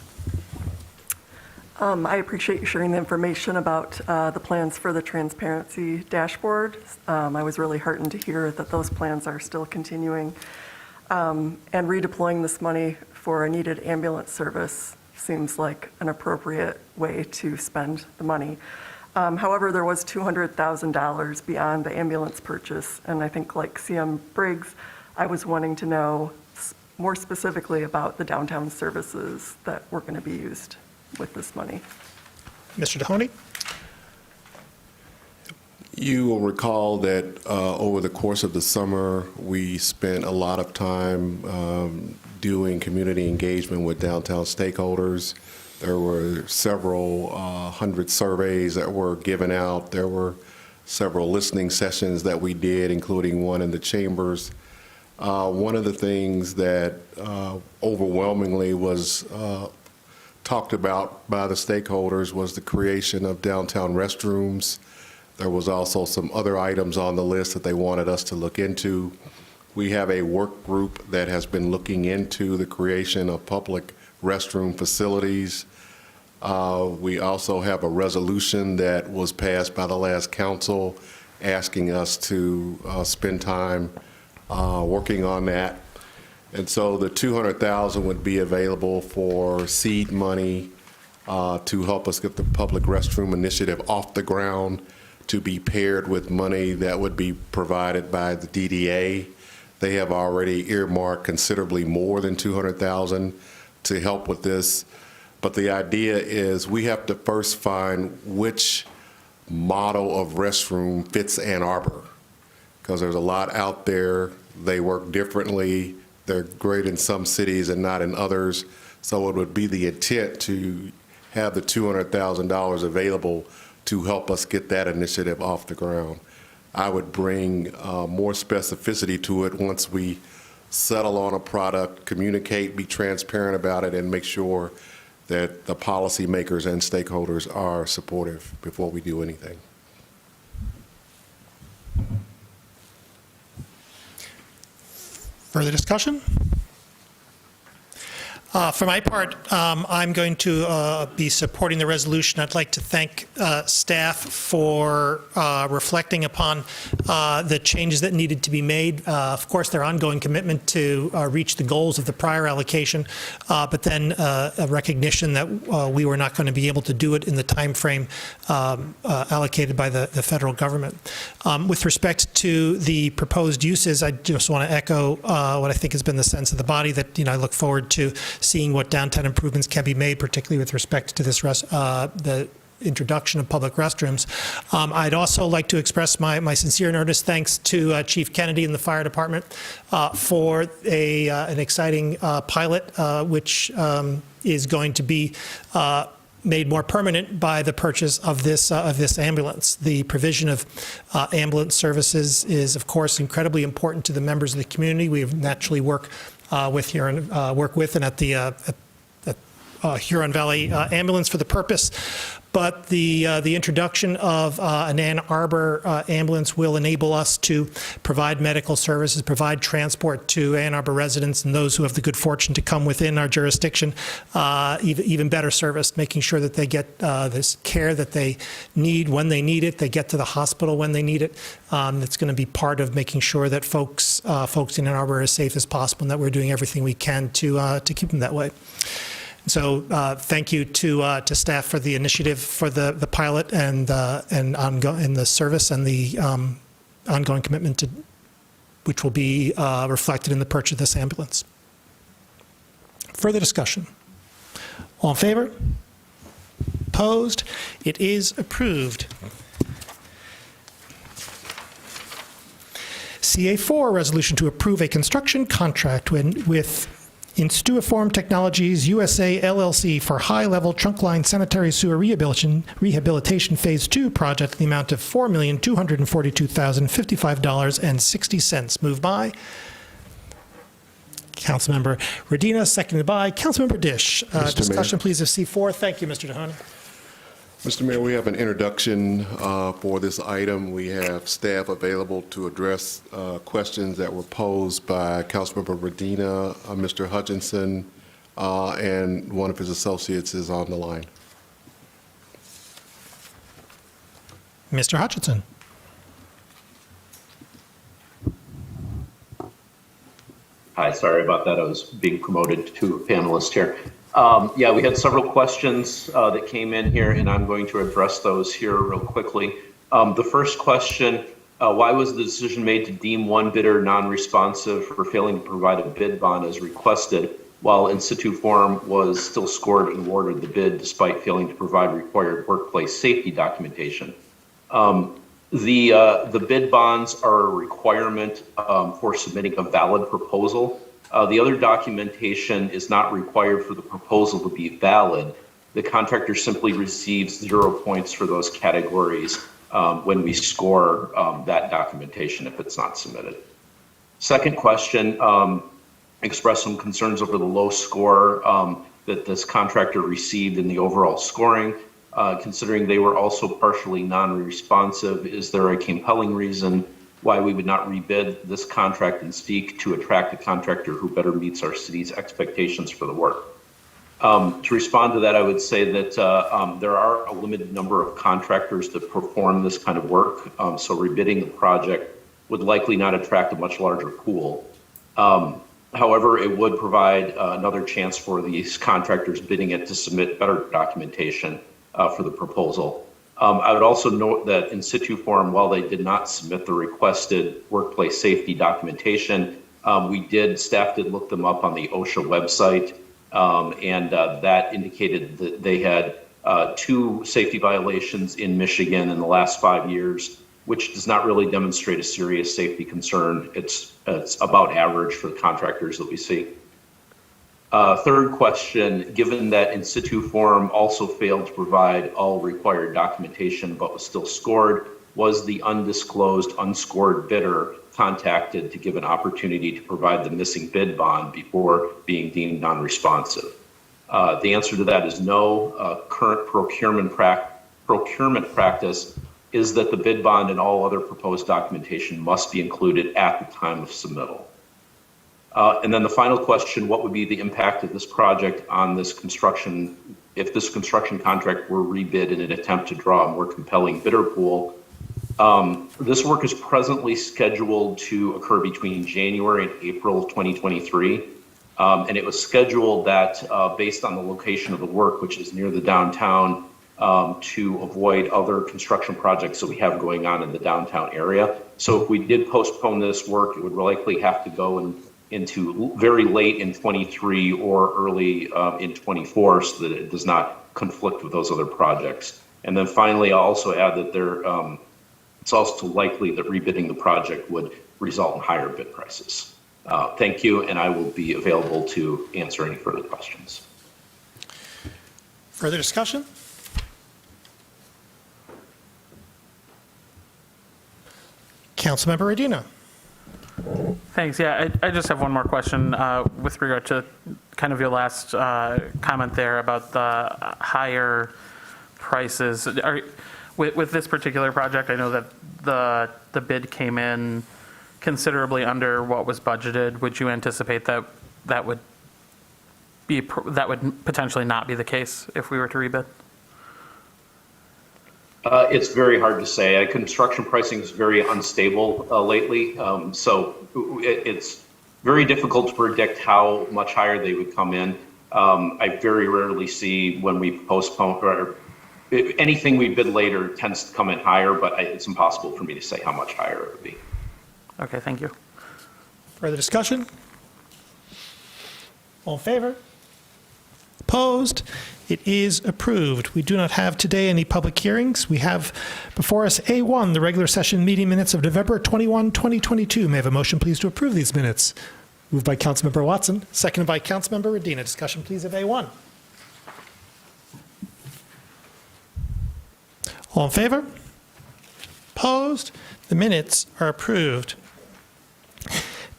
I appreciate you sharing the information about the plans for the transparency dashboard. I was really heartened to hear that those plans are still continuing. And redeploying this money for a needed ambulance service seems like an appropriate way to spend the money. However, there was $200,000 beyond the ambulance purchase, and I think like CM Briggs, I was wanting to know more specifically about the downtown services that were going to be used with this money. Mr. Mahoney? You will recall that over the course of the summer, we spent a lot of time doing community engagement with downtown stakeholders. There were several hundred surveys that were given out. There were several listening sessions that we did, including one in the chambers. One of the things that overwhelmingly was talked about by the stakeholders was the creation of downtown restrooms. There was also some other items on the list that they wanted us to look into. We have a work group that has been looking into the creation of public restroom facilities. We also have a resolution that was passed by the last council asking us to spend time working on that. And so the $200,000 would be available for seed money to help us get the public restroom initiative off the ground, to be paired with money that would be provided by the DDA. They have already earmarked considerably more than $200,000 to help with this. But the idea is we have to first find which model of restroom fits Ann Arbor, because there's a lot out there. They work differently. They're great in some cities and not in others. So it would be the intent to have the $200,000 available to help us get that initiative off the ground. I would bring more specificity to it once we settle on a product, communicate, be transparent about it, and make sure that the policymakers and stakeholders are supportive before we do anything. Further discussion? For my part, I'm going to be supporting the resolution. I'd like to thank staff for reflecting upon the changes that needed to be made. Of course, their ongoing commitment to reach the goals of the prior allocation, but then a recognition that we were not going to be able to do it in the time frame allocated by the federal government. With respect to the proposed uses, I just want to echo what I think has been the sense of the body, that I look forward to seeing what downtown improvements can be made, particularly with respect to this the introduction of public restrooms. I'd also like to express my sincere and earnest thanks to Chief Kennedy and the fire department for an exciting pilot, which is going to be made more permanent by the purchase of this ambulance. The provision of ambulance services is, of course, incredibly important to the members of the community. We naturally work with and at the Huron Valley Ambulance for the purpose. But the introduction of an Ann Arbor ambulance will enable us to provide medical services, provide transport to Ann Arbor residents and those who have the good fortune to come within our jurisdiction, even better service, making sure that they get this care that they need when they need it, they get to the hospital when they need it. It's going to be part of making sure that folks in Ann Arbor are as safe as possible, and that we're doing everything we can to keep them that way. So thank you to staff for the initiative for the pilot and the service and the ongoing commitment to which will be reflected in the purchase of this ambulance. Further discussion? All in favor? Opposed? It is approved. CA4, resolution to approve a construction contract with Instuiform Technologies USA LLC for high-level trunkline sanitary sewer rehabilitation Phase 2 project in the amount of $4,242,055.60. Moved by Councilmember Radina, seconded by Councilmember Dish. Mr. Discussion, Mayor. please, of C4. Thank you, Mr. Dahoney. Mr. Mayor, we have an introduction for this item. We have staff available to address questions that were posed by Councilmember Radina, Mr. Hutchinson, and one of his associates is on the line. Mr. Hutchinson. Hi, sorry about that. I was being promoted to a panelist here. Yeah, we had several questions that came in here, and I'm going to address those here real quickly. The first question, why was the decision made to deem one bidder non-responsive for failing to provide a bid bond as requested, while in situ form was still scored and awarded the bid despite failing to provide required workplace safety documentation? The bid bonds are a requirement for submitting a valid proposal. The other documentation is not required for the proposal to be valid. The contractor simply receives 0 points for those categories when we score that documentation if it's not submitted. Second question, expressed some concerns over the low score that this contractor received in the overall scoring. Considering they were also partially non-responsive, is there a compelling reason why we would not rebid this contract and seek to attract a contractor who better meets our city's expectations for the work? To respond to that, I would say that there are a limited number of contractors that perform this kind of work, so rebidding the project would likely not attract a much larger pool. However, it would provide another chance for these contractors bidding it to submit better documentation for the proposal. I would also note that in situ form, while they did not submit the requested workplace safety documentation, staff did look them up on the OSHA website, and that indicated that they had 2 safety violations in Michigan in the last 5 years, which does not really demonstrate a serious safety concern. It's about average for the contractors that we see. Third question, given that in situ form also failed to provide all required documentation but was still scored, was the undisclosed unscored bidder contacted to give an opportunity to provide the missing bid bond before being deemed non-responsive? The answer to that is no. Current procurement practice is that the bid bond and all other proposed documentation must be included at the time of submittal. And then the final question, what would be the impact of this project on this construction if this construction contract were rebid in an attempt to draw a more compelling bidder pool? This work is presently scheduled to occur between January and April of 2023. And it was scheduled that based on the location of the work, which is near the downtown, to avoid other construction projects that we have going on in the downtown area. So if we did postpone this work, it would likely have to go into very late in 23 or early in 24 so that it does not conflict with those other projects. And then finally, I'll also add that it's also likely that rebidding the project would result in higher bid prices. Thank you, and I will be available to answer any further questions. Further discussion? Councilmember Radina. Thanks. Yeah, I just have one more question with regard to kind of your last comment there about the higher prices. With this particular project, I know that the bid came in considerably under what was budgeted. Would you anticipate that would potentially not be the case if we were to rebid? It's very hard to say. Construction pricing is very unstable lately, so it's very difficult to predict how much higher they would come in. I very rarely see when we postpone, or anything we bid later tends to come in higher, but it's impossible for me to say how much higher it would be. Okay, thank you. Further discussion? All in favor? Opposed? It is approved. We do not have today any public hearings. We have before us A1, the regular session meeting minutes of November 21, 2022. May I have a motion, please, to approve these minutes? Moved by Councilmember Watson, seconded by Councilmember Radina. Discussion, please, of A1. All in favor? Opposed? The minutes are approved.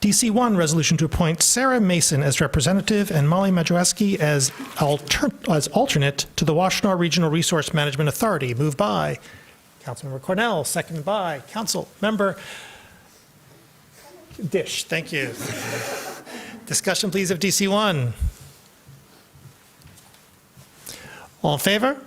DC1, resolution to appoint Sarah Mason as representative and Molly Madrowski as alternate to the Washtenaw Regional Resource Management Authority. Moved by Councilmember Cornell, seconded by Councilmember Dish. Thank you. Discussion, please, of DC1. All in favor?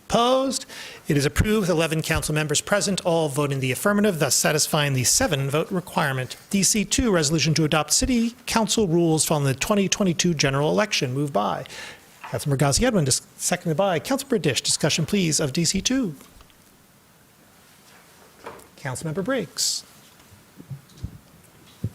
Opposed? It is approved with 11 council members present, all voting the affirmative, thus satisfying the 7-vote requirement. DC2, resolution to adopt city council rules following the 2022 general election. Moved by Councilmember Ghazi Edwin, seconded by Councilmember Dish. Discussion, please, of DC2. Councilmember Briggs.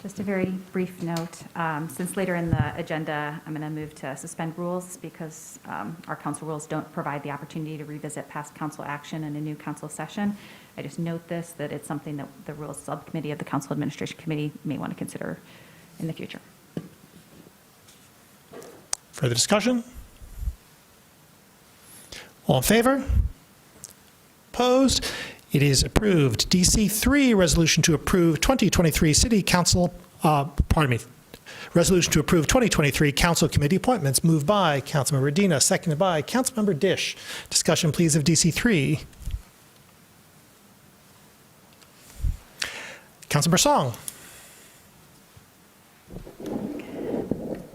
Just a very brief note. Since later in the agenda, I'm going to move to suspend rules because our council rules don't provide the opportunity to revisit past council action in a new council session. I just note this, that it's something that the Rules Subcommittee of the Council Administration Committee may want to consider in the future. Further discussion? All in favor? Opposed? It is approved. DC3, resolution to approve 2023 City Council, resolution to approve 2023 Council Committee appointments. Moved by Councilmember Radina, seconded by Councilmember Dish. Discussion, please, of DC3. Councilmember Song.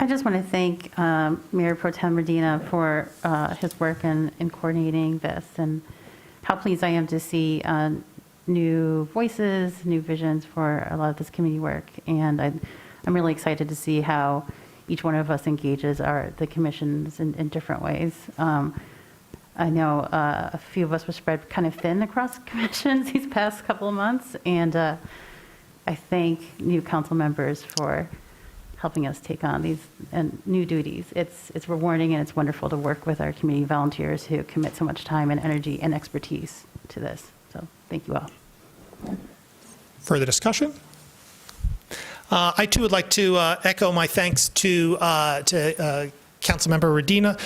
I just want to thank Mayor Pro Tem Radina for his work in coordinating this, and how pleased I am to see new voices, new visions for a lot of this community work. And I'm really excited to see how each one of us engages the commissions in different ways. I know a few of us were spread kind of thin across commissions these past couple of months, and I thank new council members for helping us take on these new duties. It's rewarding, and it's wonderful to work with our community volunteers who commit so much time and energy and expertise to this. So thank you all. Further discussion? I too would like to echo my thanks to Councilmember Radina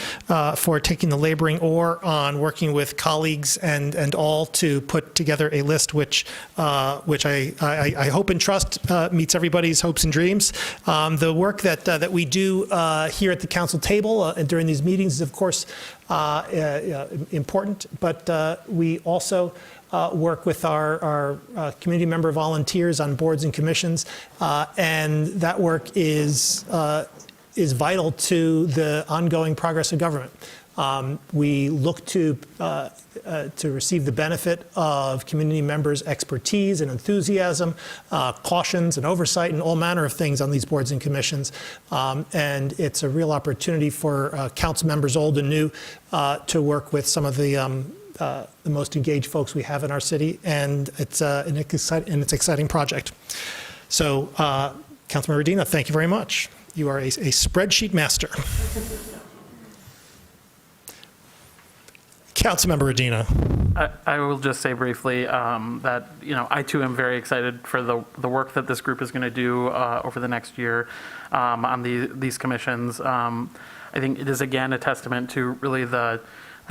for taking the laboring oar on working with colleagues and all to put together a list which I hope and trust meets everybody's hopes and dreams. The work that we do here at the council table and during these meetings is, of course, important, but we also work with our community member volunteers on boards and commissions, and that work is vital to the ongoing progress of government. We look to receive the benefit of community members' expertise and enthusiasm, cautions and oversight and all manner of things on these boards and commissions. And it's a real opportunity for council members, old and new, to work with some of the most engaged folks we have in our city, and it's an exciting project. So, Councilmember Radina, thank you very much. You are a spreadsheet master. Councilmember Radina. I will just say briefly that, I too am very excited for the work that this group is going to do over the next year on these commissions. I think it is, again, a testament to really the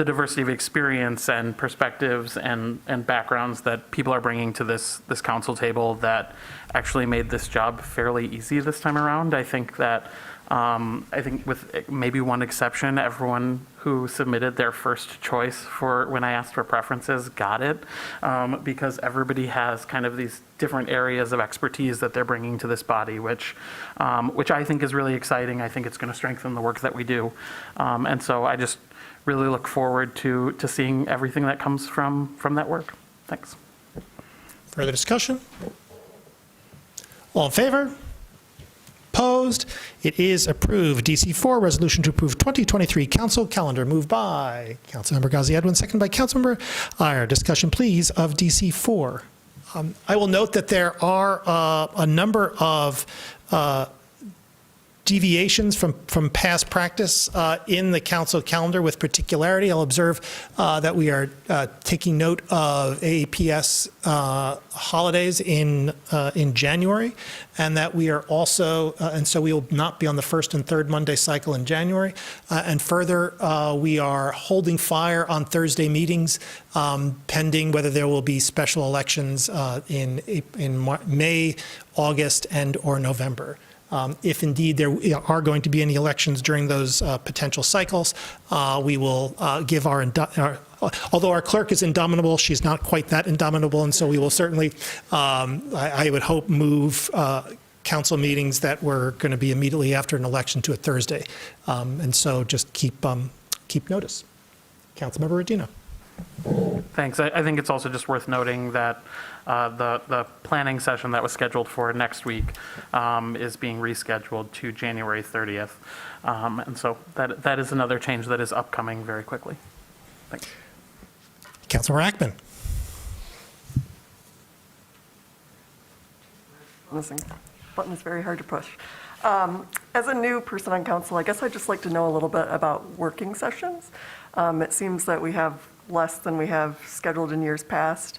diversity of experience and perspectives and backgrounds that people are bringing to this council table that actually made this job fairly easy this time around. I think that, with maybe one exception, everyone who submitted their first choice for when I asked for preferences got it, because everybody has kind of these different areas of expertise that they're bringing to this body, which I think is really exciting. I think it's going to strengthen the work that we do. And so I just really look forward to seeing everything that comes from that work. Thanks. Further discussion? All in favor? Opposed? It is approved. DC4, resolution to approve 2023 council calendar, moved by Councilmember Ghazi Edwin, seconded by Councilmember Iyer. Discussion, please, of DC4. I will note that there are a number of deviations from past practice in the council calendar with particularity. I'll observe that we are taking note of AAPS holidays in January, and that we are also, and so we will not be on the first and third Monday cycle in January. And further, we are holding fire on Thursday meetings pending whether there will be special elections in May, August, and or November. If indeed there are going to be any elections during those potential cycles, we will give although our clerk is indomitable, she's not quite that indomitable, and so we will certainly, I would hope, move council meetings that were going to be immediately after an election to a Thursday. And so just keep notice. Councilmember Rodino. Thanks. I think it's also just worth noting that the planning session that was scheduled for next week is being rescheduled to January 30th. And so that is another change that is upcoming very quickly. Thanks. Councilmember Ackman. Missing button is very hard to push. As a new person on council, I guess I'd just like to know a little bit about working sessions. It seems that we have less than we have scheduled in years past.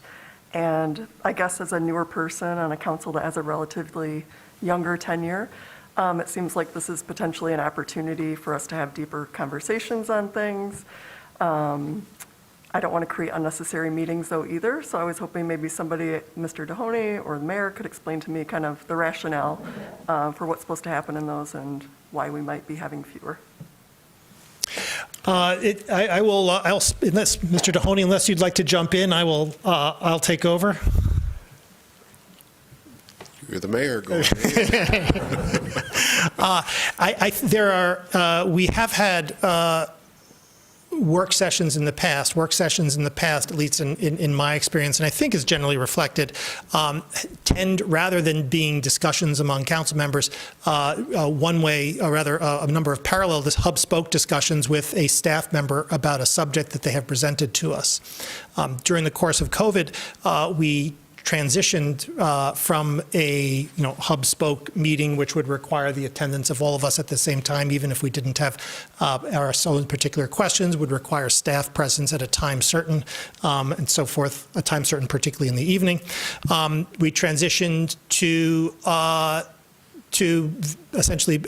And I guess as a newer person on a council that has a relatively younger tenure, it seems like this is potentially an opportunity for us to have deeper conversations on things. I don't want to create unnecessary meetings though either, so I was hoping maybe somebody, Mr. Dahoney or the mayor, could explain to me kind of the rationale for what's supposed to happen in those and why we might be having fewer. I will, unless Mr. Dahoney, unless you'd like to jump in, I'll take over. You're the mayor, go ahead. We have had work sessions in the past, at least in my experience, and I think is generally reflected, tend, rather than being discussions among council members, one way, or rather a number of parallel hub-spoke discussions with a staff member about a subject that they have presented to us. During the course of COVID, we transitioned from a hub-spoke meeting, which would require the attendance of all of us at the same time, even if we didn't have our own particular questions, would require staff presence at a time certain, and so forth, a time certain particularly in the evening. We transitioned to essentially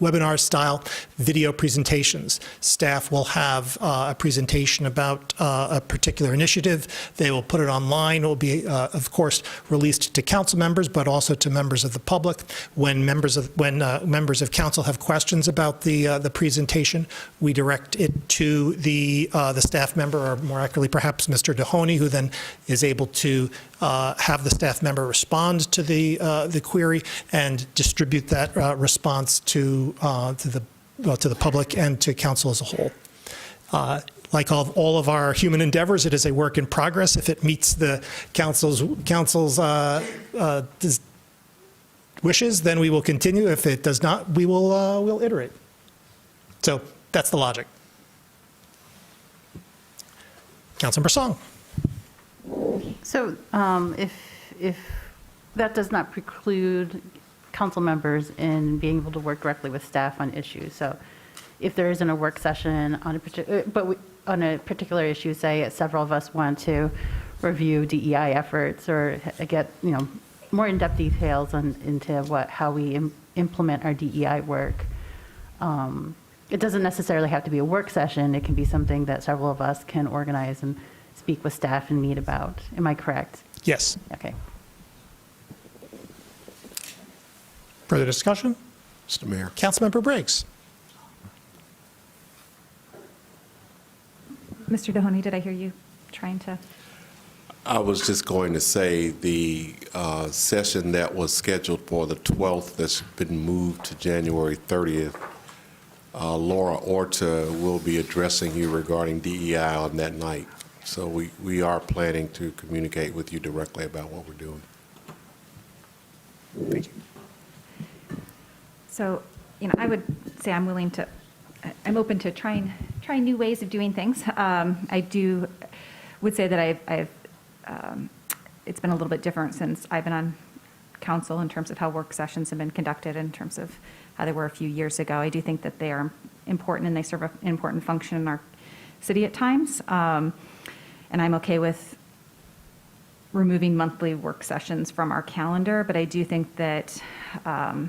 webinar-style video presentations. Staff will have a presentation about a particular initiative. They will put it online. It will be, of course, released to council members, but also to members of the public. When members of council have questions about the presentation, we direct it to the staff member, or more accurately, perhaps Mr. Dahoney, who then is able to have the staff member respond to the query and distribute that response to the public and to council as a whole. Like all of our human endeavors, it is a work in progress. If it meets the council's wishes, then we will continue. If it does not, we'll iterate. So that's the logic. Councilmember Song. So if that does not preclude council members in being able to work directly with staff on issues. So if there isn't a work session on on a particular issue, say several of us want to review DEI efforts or get more in-depth details into how we implement our DEI work. It doesn't necessarily have to be a work session. It can be something that several of us can organize and speak with staff and meet about. Am I correct? Yes. Okay. Further discussion? Mr. Mayor. Councilmember Briggs. Mr. Dahoney, did I hear you trying to? I was just going to say the session that was scheduled for the 12th that's been moved to January 30th, Laura Orta will be addressing you regarding DEI on that night. So we are planning to communicate with you directly about what we're doing. Thank you. So, I would say I'm open to trying new ways of doing things. I would say that it's been a little bit different since I've been on council in terms of how work sessions have been conducted, in terms of how they were a few years ago. I do think that they are important and they serve an important function in our city at times. And I'm okay with removing monthly work sessions from our calendar, but I do think that I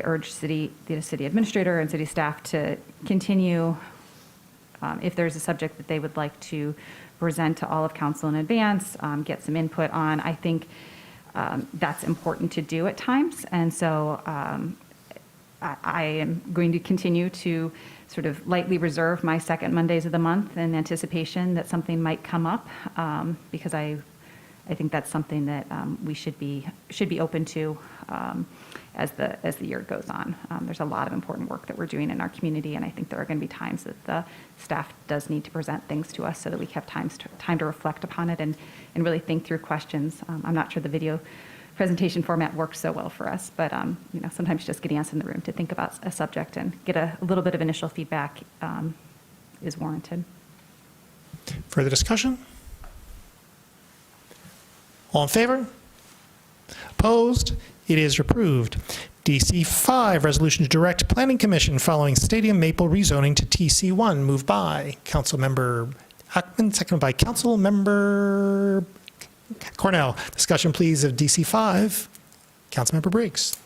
urge the city administrator and city staff to continue, if there's a subject that they would like to present to all of council in advance, get some input on. I think that's important to do at times. And so I am going to continue to sort of lightly reserve my second Mondays of the month in anticipation that something might come up, because I think that's something that we should be open to as the year goes on. There's a lot of important work that we're doing in our community, and I think there are going to be times that the staff does need to present things to us so that we have time to reflect upon it and really think through questions. I'm not sure the video presentation format works so well for us, but sometimes just getting us in the room to think about a subject and get a little bit of initial feedback is warranted. Further discussion? All in favor? Opposed? It is approved. DC 5, resolution to direct Planning Commission following Stadium Maple rezoning to TC1, moved by Councilmember Ackman, seconded by Councilmember Cornell. Discussion, please, of DC 5. Councilmember Briggs.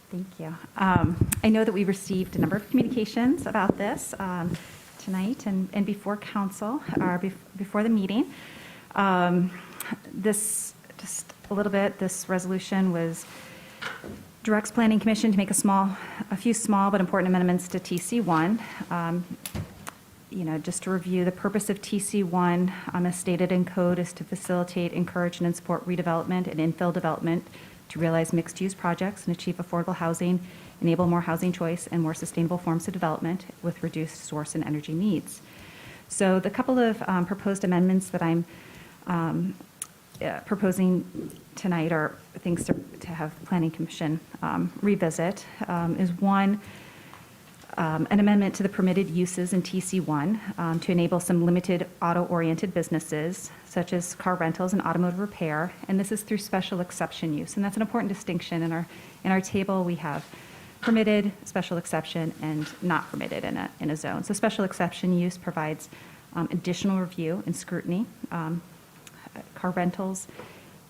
Thank you. I know that we received a number of communications about this tonight and before council, or before the meeting. This, just a little bit, this resolution directs Planning Commission to make a few small but important amendments to TC1. Just to review, the purpose of TC1, as stated in code, is to facilitate, encourage, and support redevelopment and infill development to realize mixed-use projects and achieve affordable housing, enable more housing choice and more sustainable forms of development with reduced source and energy needs. So the couple of proposed amendments that I'm proposing tonight are things to have Planning Commission revisit is one, an amendment to the permitted uses in TC1 to enable some limited auto-oriented businesses, such as car rentals and automotive repair, and this is through special exception use, and that's an important distinction. In our table, we have permitted, special exception, and not permitted in a zone. So special exception use provides additional review and scrutiny. Car rentals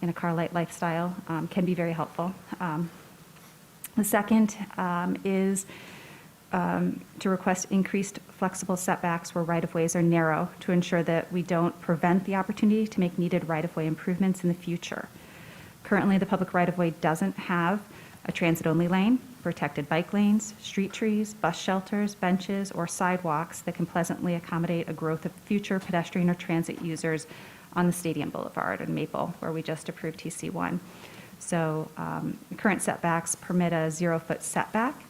in a car light lifestyle can be very helpful. The second is to request increased flexible setbacks where right-of-ways are narrow to ensure that we don't prevent the opportunity to make needed right-of-way improvements in the future. Currently, the public right-of-way doesn't have a transit-only lane, protected bike lanes, street trees, bus shelters, benches, or sidewalks that can pleasantly accommodate a growth of future pedestrian or transit users on the Stadium Boulevard in Maple, where we just approved TC1. So current setbacks permit a 0-foot setback,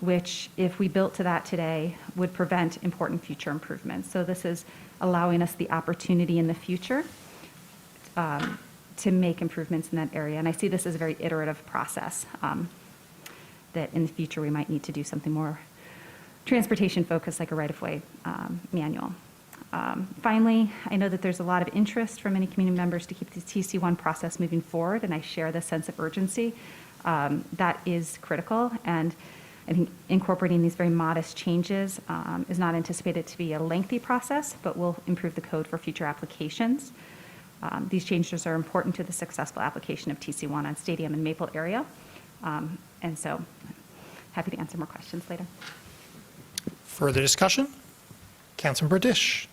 which, if we built to that today, would prevent important future improvements. So this is allowing us the opportunity in the future to make improvements in that area. And I see this as a very iterative process, that in the future we might need to do something more transportation focused, like a right-of-way manual. Finally, I know that there's a lot of interest from many community members to keep the TC1 process moving forward, and I share the sense of urgency. That is critical, and I think incorporating these very modest changes is not anticipated to be a lengthy process, but will improve the code for future applications. These changes are important to the successful application of TC1 on Stadium and Maple area, and so happy to answer more questions later. Further discussion? Councilmember Dish.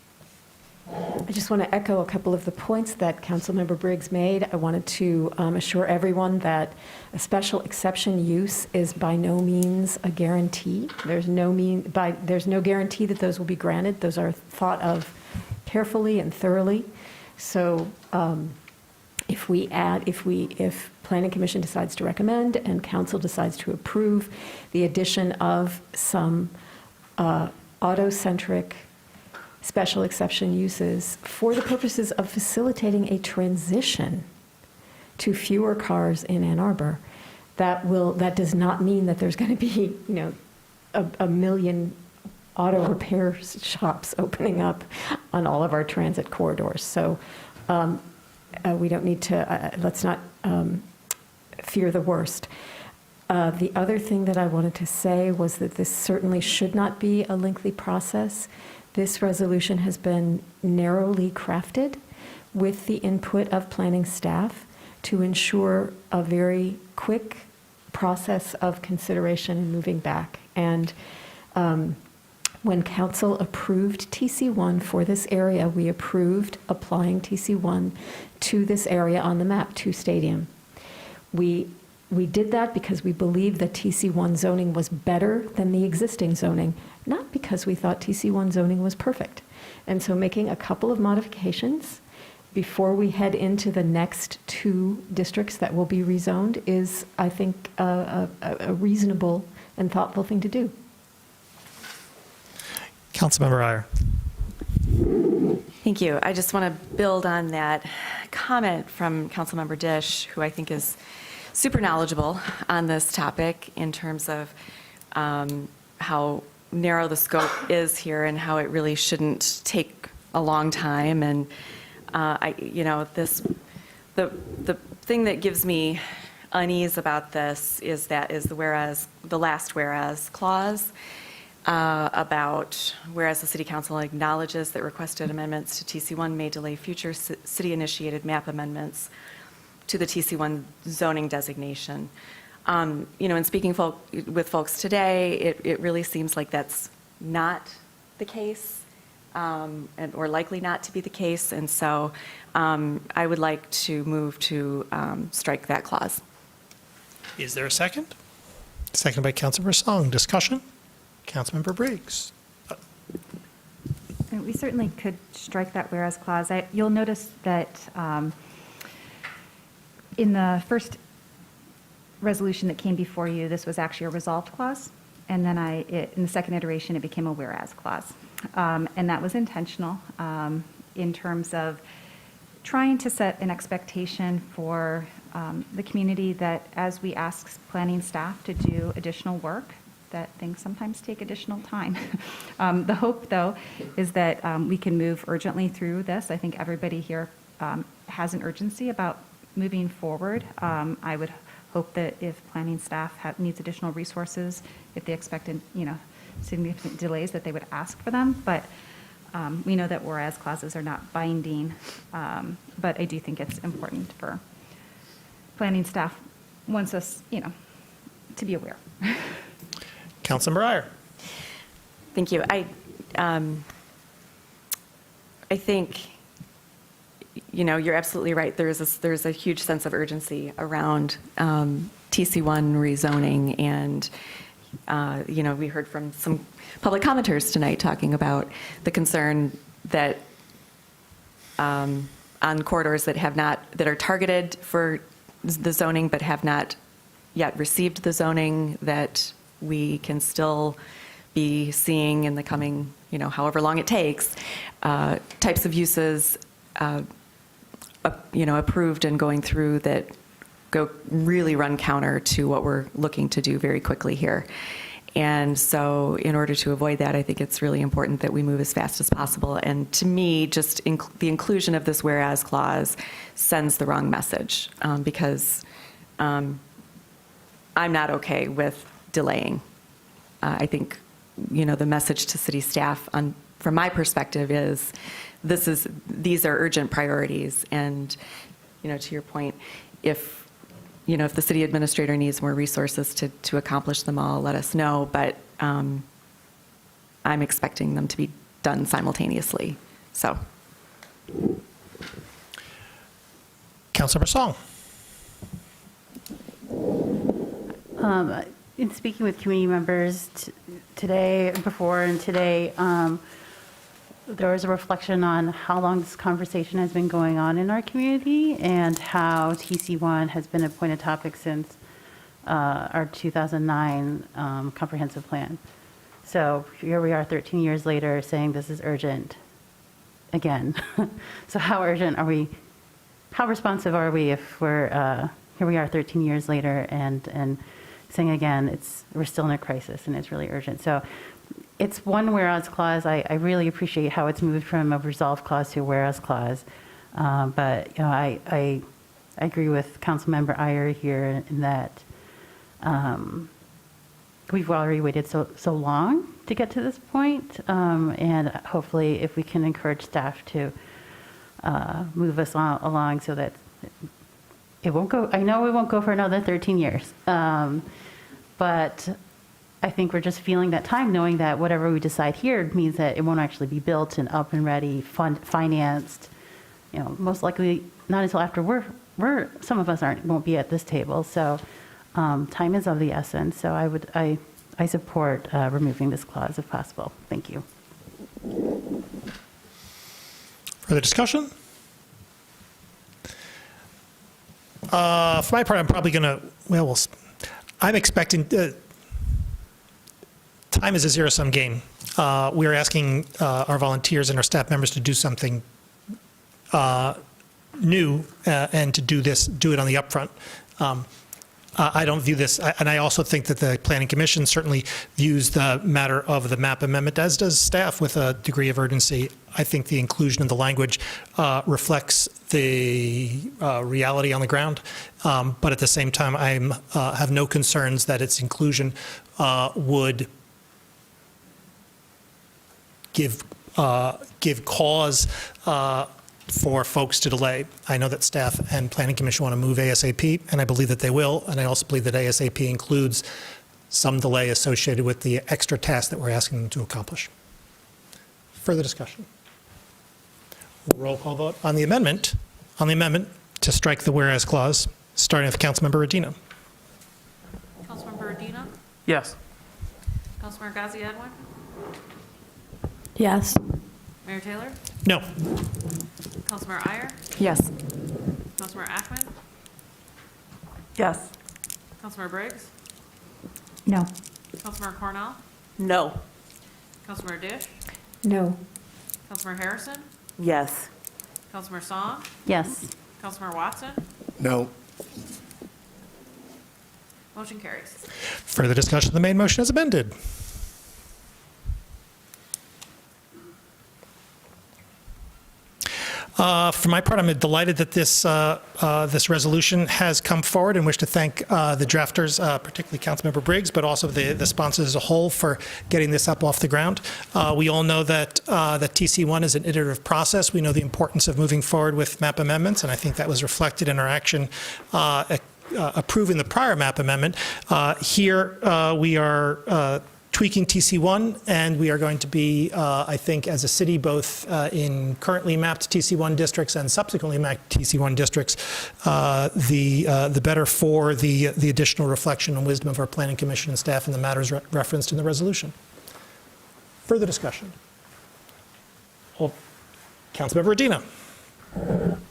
I just want to echo a couple of the points that Councilmember Briggs made. I wanted to assure everyone that a special exception use is by no means a guarantee. There's no guarantee that those will be granted. Those are thought of carefully and thoroughly. So if Planning Commission decides to recommend and Council decides to approve the addition of some auto-centric special exception uses for the purposes of facilitating a transition to fewer cars in Ann Arbor, that does not mean that there's going to be, a million auto repair shops opening up on all of our transit corridors. So we don't need to, let's not fear the worst. The other thing that I wanted to say was that this certainly should not be a lengthy process. This resolution has been narrowly crafted with the input of planning staff to ensure a very quick process of consideration and moving back. And when council approved TC1 for this area, we approved applying TC1 to this area on the map, to Stadium. We did that because we believed that TC1 zoning was better than the existing zoning, not because we thought TC1 zoning was perfect. And so making a couple of modifications before we head into the next 2 districts that will be rezoned is, I think, a reasonable and thoughtful thing to do. Councilmember Iyer. Thank you. I just want to build on that comment from Councilmember Dish, who I think is super knowledgeable on this topic in terms of how narrow the scope is here and how it really shouldn't take a long time. And the thing that gives me unease about this is the last whereas clause about whereas the City Council acknowledges that requested amendments to TC1 may delay future city-initiated map amendments to the TC1 zoning designation. In speaking with folks today, it really seems like that's not the case, or likely not to be the case. And so I would like to move to strike that clause. Is there a second? Second by Councilmember Song. Discussion? Councilmember Briggs. We certainly could strike that whereas clause. You'll notice that in the first resolution that came before you, this was actually a resolved clause. And then in the second iteration, it became a whereas clause. And that was intentional in terms of trying to set an expectation for the community that as we ask planning staff to do additional work, that things sometimes take additional time. The hope, though, is that we can move urgently through this. I think everybody here has an urgency about moving forward. I would hope that if planning staff needs additional resources, if they expected, significant delays, that they would ask for them. But we know that whereas clauses are not binding, but I do think it's important for planning staff wants us, to be aware. Councilmember Iyer. Thank you. I think, you're absolutely right. There's a huge sense of urgency around TC1 rezoning, and we heard from some public commenters tonight talking about the concern that on corridors that are targeted for the zoning but have not yet received the zoning, that we can still be seeing in the coming, however long it takes, types of uses, approved and going through that really run counter to what we're looking to do very quickly here. And so in order to avoid that, I think it's really important that we move as fast as possible. And to me, just the inclusion of this whereas clause sends the wrong message, because I'm not okay with delaying. I think, the message to city staff from my perspective is these are urgent priorities. And, to your point, if the city administrator needs more resources to accomplish them all, let us know. But I'm expecting them to be done simultaneously. So. Councilmember Song. In speaking with community members today, before and today, there was a reflection on how long this conversation has been going on in our community and how TC1 has been a point of topic since our 2009 comprehensive plan. So here we are 13 years later saying this is urgent again. So how urgent are we? How responsive are we if we're here we are 13 years later and saying again we're still in a crisis and it's really urgent. So it's one whereas clause. I really appreciate how it's moved from a resolve clause to a whereas clause. But, you know, I agree with Councilmember Iyer here in that we've already waited so long to get to this point. And hopefully if we can encourage staff to move us along so that it won't go, I know it won't go for another 13 years. But I think we're just feeling that time, knowing that whatever we decide here means that it won't actually be built and up and ready, financed, you know, most likely not until after we're some of us won't be at this table. So time is of the essence. So I support removing this clause if possible. Thank you. Further discussion? For my part, I'm probably going to, I'm expecting, time is a zero-sum game. We are asking our volunteers and our staff members to do something new and to do it on the upfront. I don't view this, and I also think that the Planning Commission certainly views the matter of the map amendment, as does staff, with a degree of urgency. I think the inclusion of the language reflects the reality on the ground, but at the same time, I have no concerns that its inclusion would give cause for folks to delay. I know that staff and Planning Commission want to move ASAP, and I believe that they will, and I also believe that ASAP includes some delay associated with the extra task that we're asking them to accomplish. Further discussion? Roll call vote on the amendment to strike the whereas clause, starting with Councilmember Radina. Councilmember Radina? Yes. Councilmember Ghazi Edwin? Yes. Mayor Taylor? No. Councilmember Iyer? Yes. Councilmember Ackman? Yes. Councilmember Briggs? No. Councilmember Cornell? No. Councilmember Dish? No. Councilmember Harrison? Yes. Councilmember Song? Yes. Councilmember Watson? No. Motion carries. Further discussion of the main motion as amended. For my part, I'm delighted that this resolution has come forward, and wish to thank the drafters, particularly Councilmember Briggs, but also the sponsors as a whole for getting this up off the ground. We all know that TC1 is an iterative process. We know the importance of moving forward with map amendments, and I think that was reflected in our action approving the prior map amendment. Here we are tweaking TC1, and we are going to be, I think, as a city, both in currently mapped TC1 districts and subsequently mapped TC1 districts, the better for the additional reflection and wisdom of our Planning Commission and staff in the matters referenced in the resolution. Further discussion? Well, Councilmember Radina.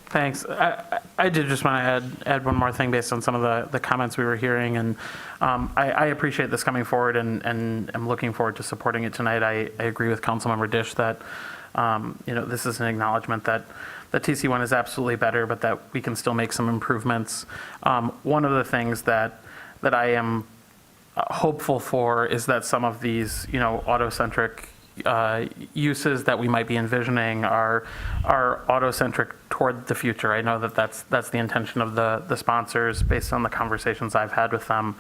Thanks. I did just want to add one more thing based on some of the comments we were hearing, and I appreciate this coming forward, and I'm looking forward to supporting it tonight. I agree with Councilmember Dish that this is an acknowledgement that TC1 is absolutely better, but that we can still make some improvements. One of the things that I am hopeful for is that some of these auto-centric uses that we might be envisioning are auto-centric toward the future. I know that that's the intention of the sponsors based on the conversations I've had with them,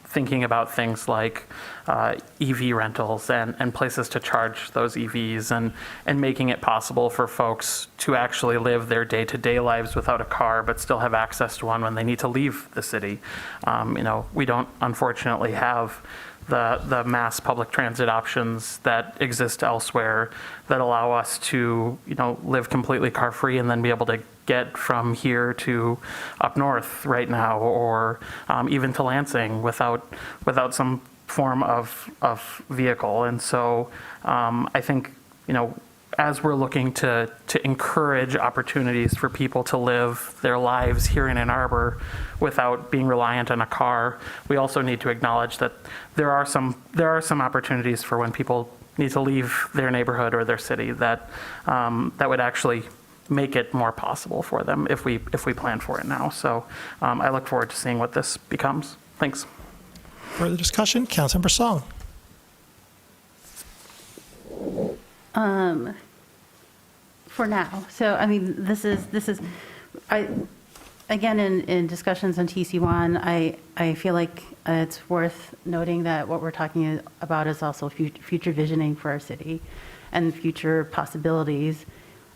thinking about things like EV rentals and places to charge those EVs, and making it possible for folks to actually live their day-to-day lives without a car but still have access to one when they need to leave the city. We don't unfortunately have the mass public transit options that exist elsewhere that allow us to, live completely car-free and then be able to get from here to up north right now, or even to Lansing without some form of vehicle. And so I think, as we're looking to encourage opportunities for people to live their lives here in Ann Arbor without being reliant on a car, we also need to acknowledge that there are some opportunities for when people need to leave their neighborhood or their city that would actually make it more possible for them if we plan for it now. So I look forward to seeing what this becomes. Thanks. Further discussion? Councilmember Song. For now. So, I mean, this is, again, in discussions on TC1, I feel like it's worth noting that what we're talking about is also future visioning for our city and future possibilities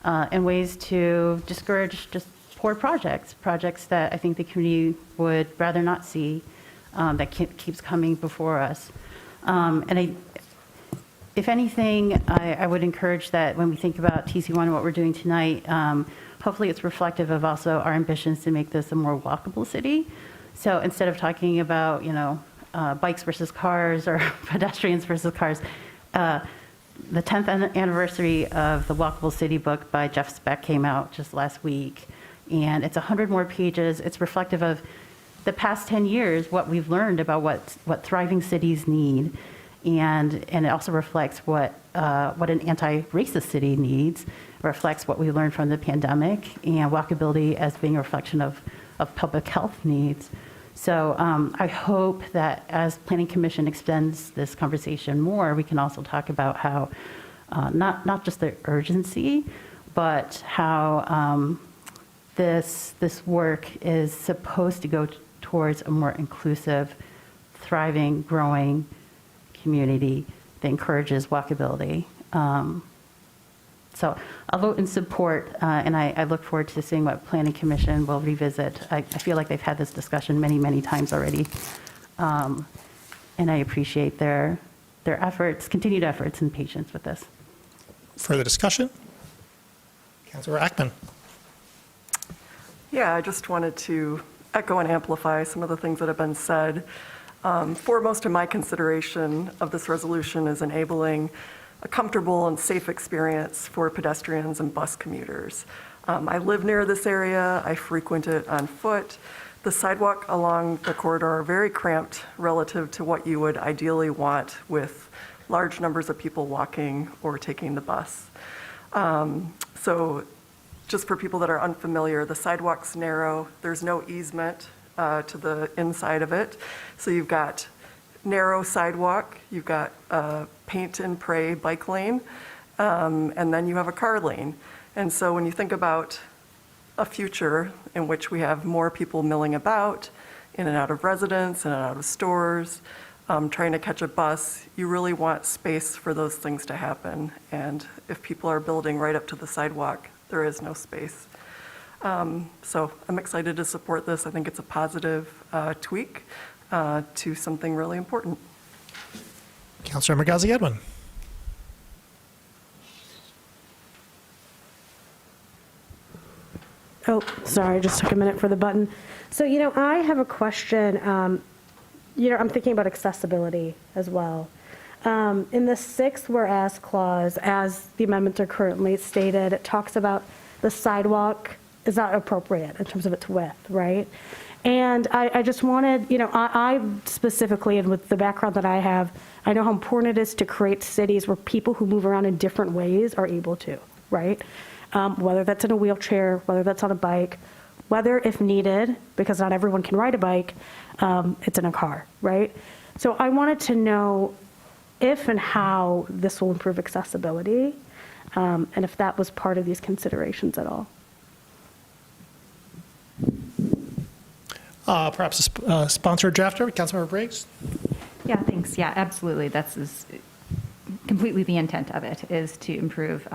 and ways to discourage just poor projects that I think the community would rather not see that keeps coming before us. If anything, I would encourage that when we think about TC1 and what we're doing tonight, hopefully it's reflective of also our ambitions to make this a more walkable city. So instead of talking about, bikes versus cars or pedestrians versus cars, the 10th anniversary of the Walkable City book by Jeff Speck came out just last week, and it's 100 more pages. It's reflective of the past 10 years, what we've learned about what thriving cities need. And it also reflects what an anti-racist city needs, reflects what we learned from the pandemic, and walkability as being a reflection of public health needs. So I hope that as Planning Commission extends this conversation more, we can also talk about how, not just the urgency, but how this work is supposed to go towards a more inclusive, thriving, growing community that encourages walkability. So I'll vote in support, and I look forward to seeing what Planning Commission will revisit. I feel like they've had this discussion many, many times already, and I appreciate their efforts, continued efforts, and patience with this. Further discussion? Councilor Ackman. Yeah, I just wanted to echo and amplify some of the things that have been said. Foremost in my consideration of this resolution is enabling a comfortable and safe experience for pedestrians and bus commuters. I live near this area. I frequent it on foot. The sidewalk along the corridor are very cramped relative to what you would ideally want with large numbers of people walking or taking the bus. So just for people that are unfamiliar, the sidewalk's narrow. There's no easement to the inside of it. So you've got narrow sidewalk, you've got paint and pray bike lane, and then you have a car lane. And so when you think about a future in which we have more people milling about, in and out of residence, in and out of stores, trying to catch a bus, you really want space for those things to happen. And if people are building right up to the sidewalk, there is no space. So I'm excited to support this. I think it's a positive tweak to something really important. Councilor Ghazi Edwin. Oh, sorry, just took a minute for the button. So, I have a question. I'm thinking about accessibility as well. In the 6th whereas clause, as the amendments are currently stated, it talks about the sidewalk is not appropriate in terms of its width, right? And I just wanted, I specifically, and with the background that I have, I know how important it is to create cities where people who move around in different ways are able to, right? Whether that's in a wheelchair, whether that's on a bike, whether if needed, because not everyone can ride a bike, it's in a car, right? So I wanted to know if and how this will improve accessibility, and if that was part of these considerations at all. Perhaps a sponsored drafter, Councilmember Briggs. Yeah, thanks. Yeah, absolutely. That's completely the intent of it, is to improve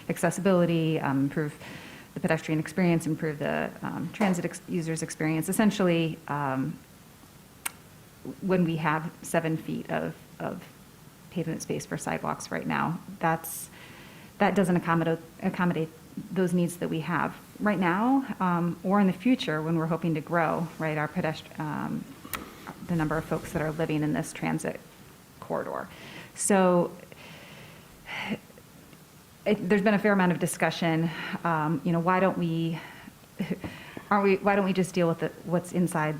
accessibility, improve the pedestrian experience, improve the transit users' experience. Essentially, when we have 7 feet of pavement space for sidewalks right now, that doesn't accommodate those needs that we have right now, or in the future when we're hoping to grow, right, our the number of folks that are living in this transit corridor. So there's been a fair amount of discussion. Why don't we just deal with what's inside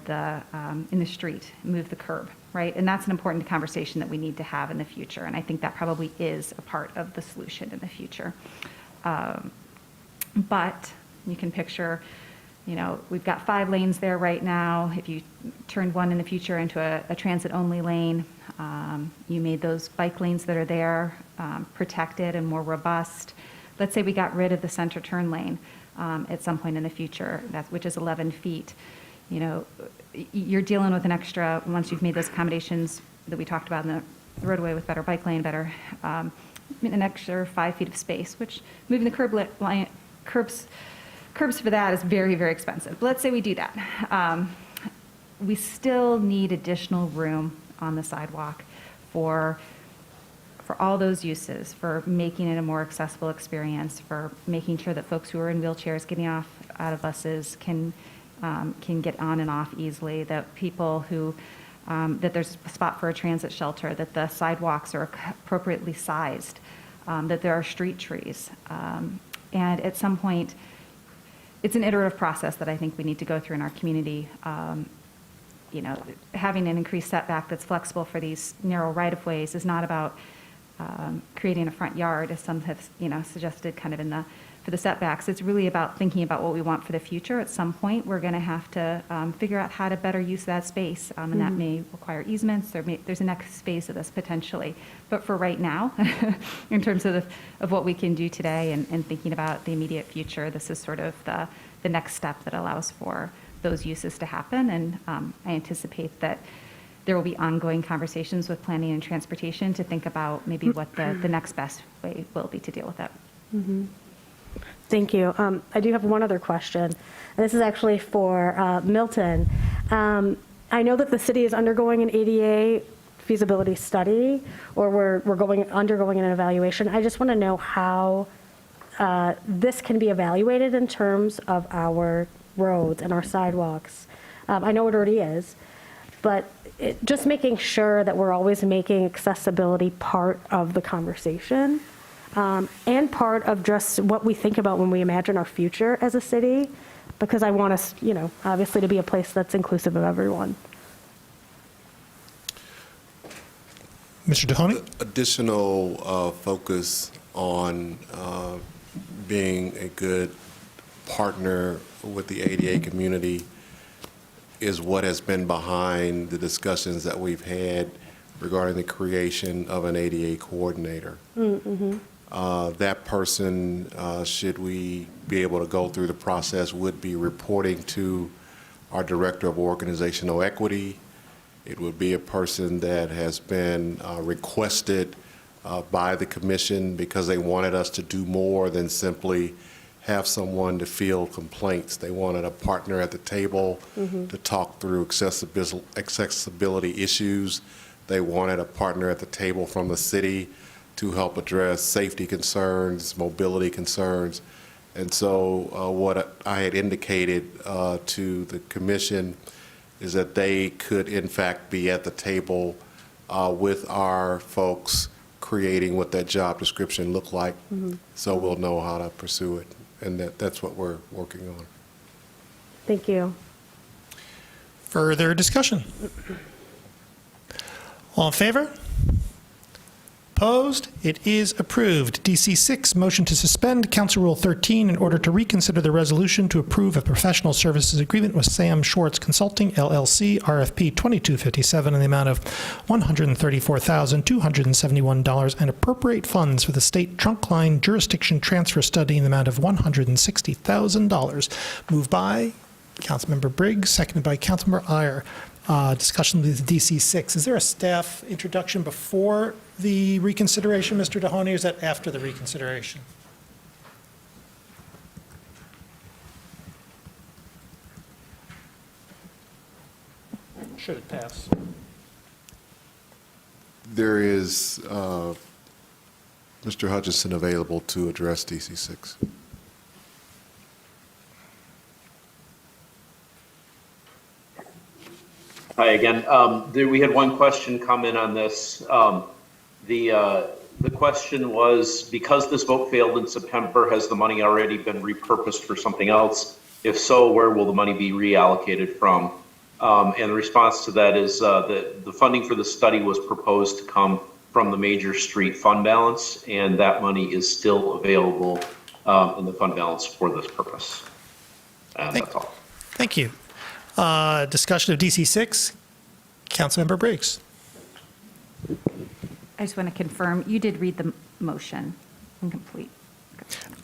in the street, move the curb, right? And that's an important conversation that we need to have in the future. And I think that probably is a part of the solution in the future. But you can picture, we've got 5 lanes there right now. If you turned one in the future into a transit-only lane, You made those bike lanes that are there protected and more robust. Let's say we got rid of the center turn lane at some point in the future, which is 11 feet. You know, you're dealing with an extra, once you've made those accommodations that we talked about in the roadway with better bike lane, better, an extra 5 feet of space, which moving the curbs for that is very, very expensive. But let's say we do that. We still need additional room on the sidewalk for all those uses, for making it a more accessible experience, for making sure that folks who are in wheelchairs getting out of buses can get on and off easily, that people who, that there's a spot for a transit shelter, that the sidewalks are appropriately sized, that there are street trees. And at some point, it's an iterative process that I think we need to go through in our community. You know, having an increased setback that's flexible for these narrow right-of-ways is not about creating a front yard, as some have, you know, suggested kind of for the setbacks. It's really about thinking about what we want for the future. At some point, we're going to have to figure out how to better use that space, and that may require easements. There's a next phase of this potentially. But for right now, in terms of what we can do today and thinking about the immediate future, this is sort of the next step that allows for those uses to happen. And I anticipate that there will be ongoing conversations with planning and transportation to think about maybe what the next best way will be to deal with it. Mm-hmm. Thank you. I do have one other question. And this is actually for Milton. I know that the city is undergoing an ADA feasibility study, or we're undergoing an evaluation. I just want to know how this can be evaluated in terms of our roads and our sidewalks. I know it already is, but just making sure that we're always making accessibility part of the conversation, and part of just what we think about when we imagine our future as a city, because I want us, you know, obviously to be a place that's inclusive of everyone. Mr. Dohoney? Additional focus on being a good partner with the ADA community is what has been behind the discussions that we've had regarding the creation of an ADA coordinator. Mm-hmm. That person, should we be able to go through the process, would be reporting to our Director of Organizational Equity. It would be a person that has been requested by the commission because they wanted us to do more than simply have someone to field complaints. They wanted a partner at the table to talk through accessibility issues. They wanted a partner at the table from the city to help address safety concerns, mobility concerns. And so what I had indicated to the commission is that they could in fact be at the table with our folks creating what that job description looked like, so we'll know how to pursue it. And that's what we're working on. Thank you. Further discussion? All in favor? Opposed? It is approved. DC 6, motion to suspend Council Rule 13 in order to reconsider the resolution to approve a professional services agreement with Sam Schwartz Consulting, LLC, RFP 2257, in the amount of $134,271, and appropriate funds for the state trunk line jurisdiction transfer study in the amount of $160,000. Moved by Councilmember Briggs, seconded by Councilmember Iyer. Discussion with DC 6. Is there a staff introduction before the reconsideration, Mr. Dohoney, or is that after the reconsideration? Should it pass? There is Mr. Hutchinson available to address DC 6. Hi again. We had one question come in on this. The question was, because this vote failed in September, has the money already been repurposed for something else? If so, where will the money be reallocated from? And the response to that is that the funding for the study was proposed to come from the major street fund balance, and that money is still available in the fund balance for this purpose. And that's all. Thank you. Discussion of DC 6. Councilmember Briggs. I just want to confirm, you did read the motion incomplete.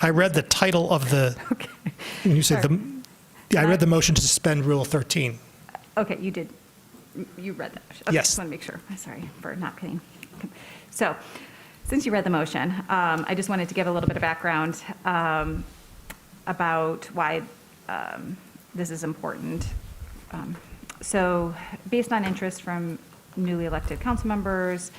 I read the title of the, when you said the, yeah, I read the motion to suspend Rule 13. Okay, you did, you read that. Okay, Yes. just want to make sure. I'm sorry for not getting. So, since you read the motion, I just wanted to give a little bit of background about why this is important. So, based on interest from newly elected council members,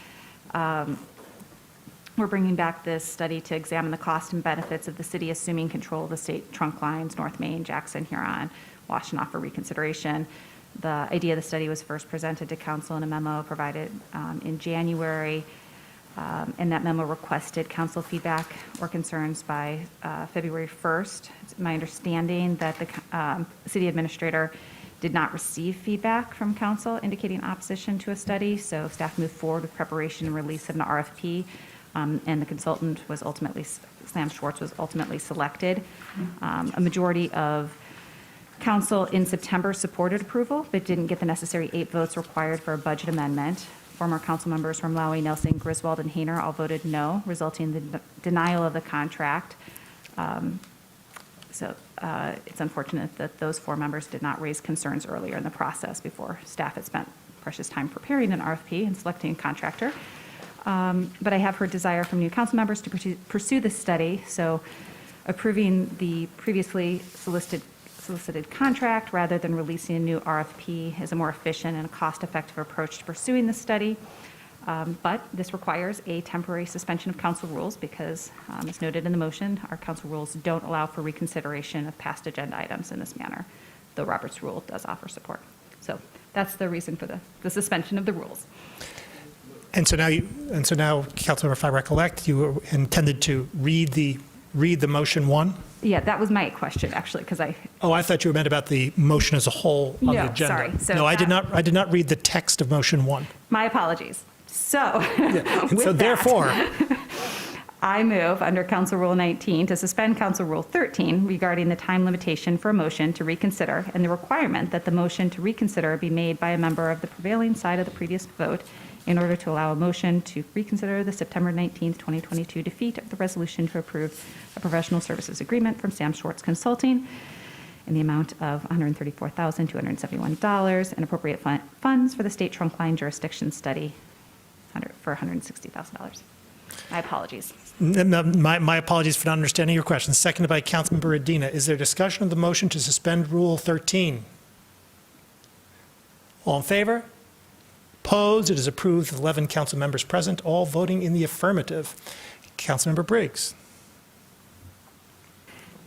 we're bringing back this study to examine the cost and benefits of the city assuming control of the state trunk lines, North Main, Jackson, Huron, Washtenaw for reconsideration. The idea of the study was first presented to council in a memo provided in January, and that memo requested council feedback or concerns by February 1st. It's my understanding that the city administrator did not receive feedback from council indicating opposition to a study, so staff moved forward with preparation and release of an RFP, and the consultant was ultimately, Sam Schwartz was ultimately selected. A majority of council in September supported approval, but didn't get the necessary 8 votes required for a budget amendment. Former council members from Lowey, Nelson, Griswold, and Hayner all voted no, resulting in the denial of the contract. So it's unfortunate that those 4 members did not raise concerns earlier in the process before staff had spent precious time preparing an RFP and selecting a contractor. But I have heard desire from new council members to pursue this study, so approving the previously solicited contract rather than releasing a new RFP is a more efficient and a cost-effective approach to pursuing the study. But this requires a temporary suspension of council rules because, as noted in the motion, our council rules don't allow for reconsideration of past agenda items in this manner, though Robert's rule does offer support. So that's the reason for the suspension of the rules. And so now, Councilmember, if I recollect, you intended to read the motion 1? Yeah, that was my question, actually, because I... Oh, I thought you meant about the motion as a whole on the No, agenda. sorry. So No, I did not read the text of motion 1. My apologies. So, And so with therefore, I move under Council Rule 19 to suspend Council Rule 13 regarding the time limitation for a motion to reconsider and the requirement that the motion to reconsider be made by a member of the prevailing side of the previous vote in order to allow a motion to reconsider the September 19th, 2022 defeat of the resolution to approve a professional services agreement from Sam Schwartz Consulting in the amount of $134,271 and appropriate funds for the state trunk line jurisdiction study for $160,000. My apologies. my apologies for not understanding your question. Seconded by Councilmember Adina. Is there discussion of the motion to suspend Rule 13? All in favor? Opposed? It is approved with 11 council members present, all voting in the affirmative. Councilmember Briggs.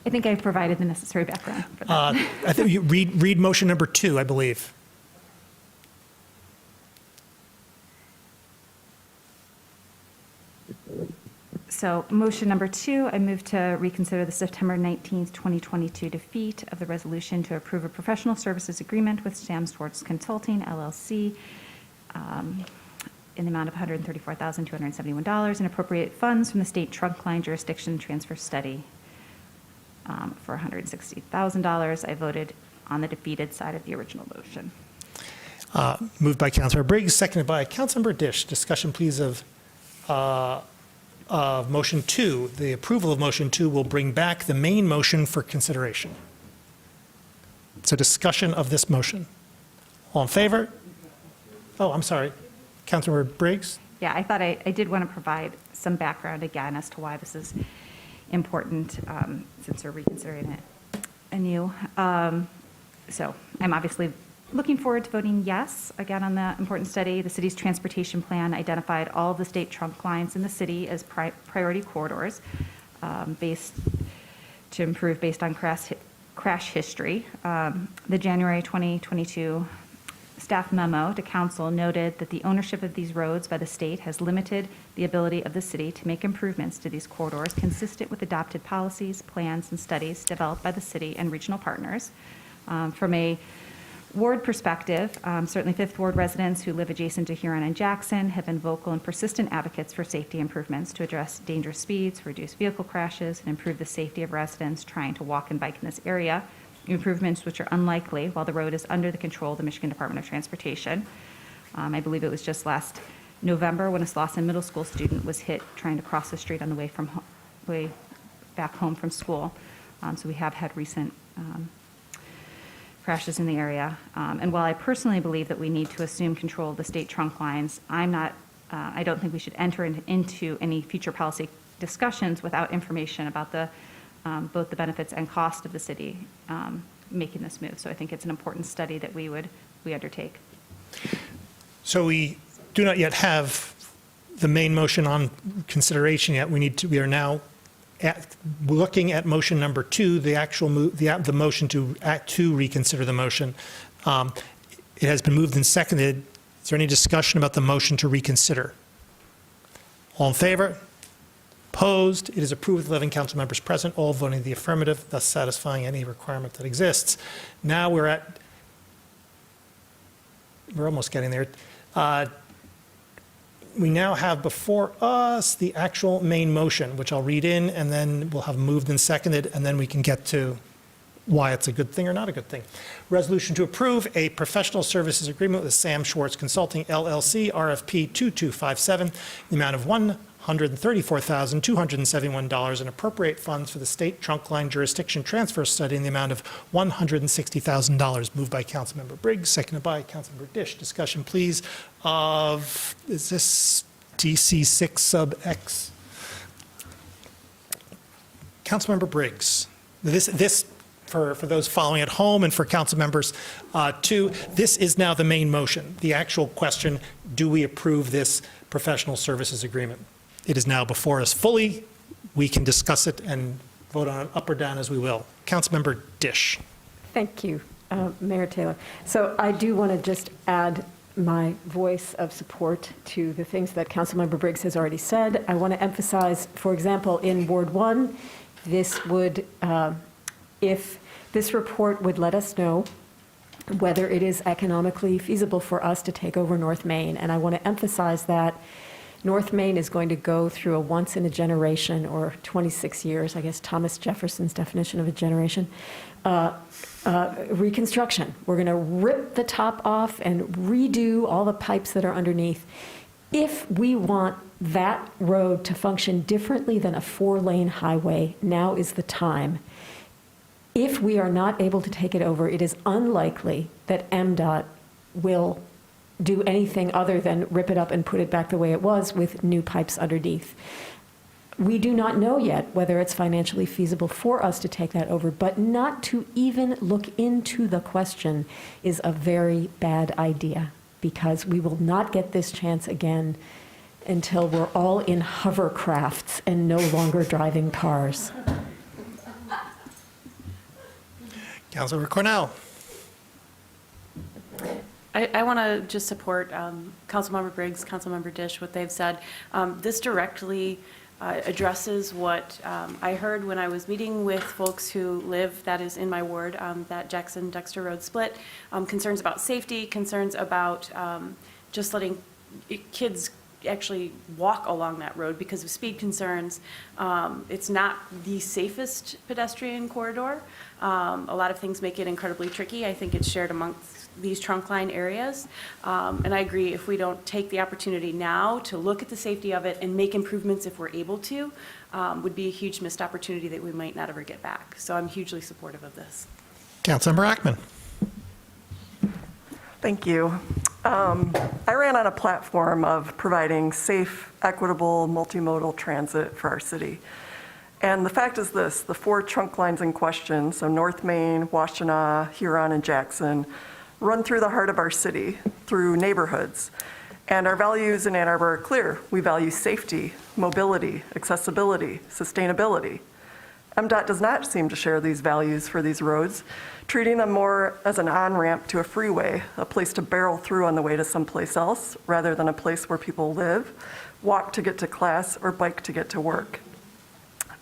I think I've provided the necessary background for that. I think you read motion number 2, I believe. So motion number 2, I move to reconsider the September 19th, 2022 defeat of the resolution to approve a professional services agreement with Sam Schwartz Consulting, LLC, in the amount of $134,271 and appropriate funds from the state trunk line jurisdiction transfer study for $160,000. I voted on the defeated side of the original motion. Moved by Councilmember Briggs, seconded by Councilmember Dish. Discussion, please, of motion 2. The approval of motion 2 will bring back the main motion for consideration. It's a discussion of this motion. All in favor? Oh, I'm sorry. Councilmember Briggs? Yeah, I thought I did want to provide some background again as to why this is important since we're reconsidering it anew. So I'm obviously looking forward to voting yes again on the important study. The city's transportation plan identified all of the state trunk lines in the city as priority corridors based on crash history. The January 2022 staff memo to council noted that the ownership of these roads by the state has limited the ability of the city to make improvements to these corridors consistent with adopted policies, plans, and studies developed by the city and regional partners. From a ward perspective, certainly Fifth Ward residents who live adjacent to Huron and Jackson have been vocal and persistent advocates for safety improvements to address dangerous speeds, reduce vehicle crashes, and improve the safety of residents trying to walk and bike in this area. Improvements which are unlikely while the road is under the control of the Michigan Department of Transportation. I believe it was just last November when a Slauson Middle School student was hit trying to cross the street on the way back home from school. So we have had recent crashes in the area. And while I personally believe that we need to assume control of the state trunk lines, I don't think we should enter into any future policy discussions without information about both the benefits and cost of the city making this move. So I think it's an important study that we undertake. So we do not yet have the main motion on consideration yet. We are now looking at motion number 2, the actual the motion to reconsider the motion. It has been moved and seconded. Is there any discussion about the motion to reconsider? All in favor? Opposed? It is approved with 11 council members present, all voting the affirmative, thus satisfying any requirement that exists. Now we're almost getting there. We now have before us the actual main motion, which I'll read in, and then we'll have moved and seconded, and then we can get to why it's a good thing or not a good thing. Resolution to approve a professional services agreement with Sam Schwartz Consulting LLC, RFP 2257, the amount of $134,271, and appropriate funds for the state trunk line jurisdiction transfer study in the amount of $160,000. Moved by Councilmember Briggs, seconded by Councilmember Dish. Discussion, please, is this DC 6 sub X? Councilmember Briggs. This for those following at home and for council members too, this is now the main motion. The actual question, do we approve this professional services agreement? It is now before us fully. We can discuss it and vote on it up or down as we will. Councilmember Dish. Thank you, Mayor Taylor. So I do want to just add my voice of support to the things that Councilmember Briggs has already said. I want to emphasize, for example, in Ward 1, this would, if this report would let us know whether it is economically feasible for us to take over North Main. And I want to emphasize that North Main is going to go through a once-in-a-generation, or 26 years, I guess Thomas Jefferson's definition of a generation, reconstruction. We're going to rip the top off and redo all the pipes that are underneath. If we want that road to function differently than a 4-lane highway, now is the time. If we are not able to take it over, it is unlikely that MDOT will do anything other than rip it up and put it back the way it was with new pipes underneath. We do not know yet whether it's financially feasible for us to take that over, but not to even look into the question is a very bad idea, because we will not get this chance again until we're all in hovercrafts and no longer driving cars. Councilmember Cornell. I want to just support Councilmember Briggs, Councilmember Dish, what they've said. This directly addresses what I heard when I was meeting with folks who live, that is in my ward, that Jackson-Dexter Road split, concerns about safety, concerns about just letting kids actually walk along that road because of speed concerns. It's not the safest pedestrian corridor. A lot of things make it incredibly tricky. I think it's shared amongst these trunk line areas. And I agree, if we don't take the opportunity now to look at the safety of it and make improvements if we're able to, would be a huge missed opportunity that we might not ever get back. So I'm hugely supportive of this. Councilmember Ackman. Thank you. I ran on a platform of providing safe, equitable, multimodal transit for our city. And the fact is this, the 4 trunk lines in question, so North Main, Washtenaw, Huron, and Jackson, run through the heart of our city, through neighborhoods. And our values in Ann Arbor are clear. We value safety, mobility, accessibility, sustainability. MDOT does not seem to share these values for these roads, treating them more as an on-ramp to a freeway, a place to barrel through on the way to someplace else, rather than a place where people live, walk to get to class, or bike to get to work.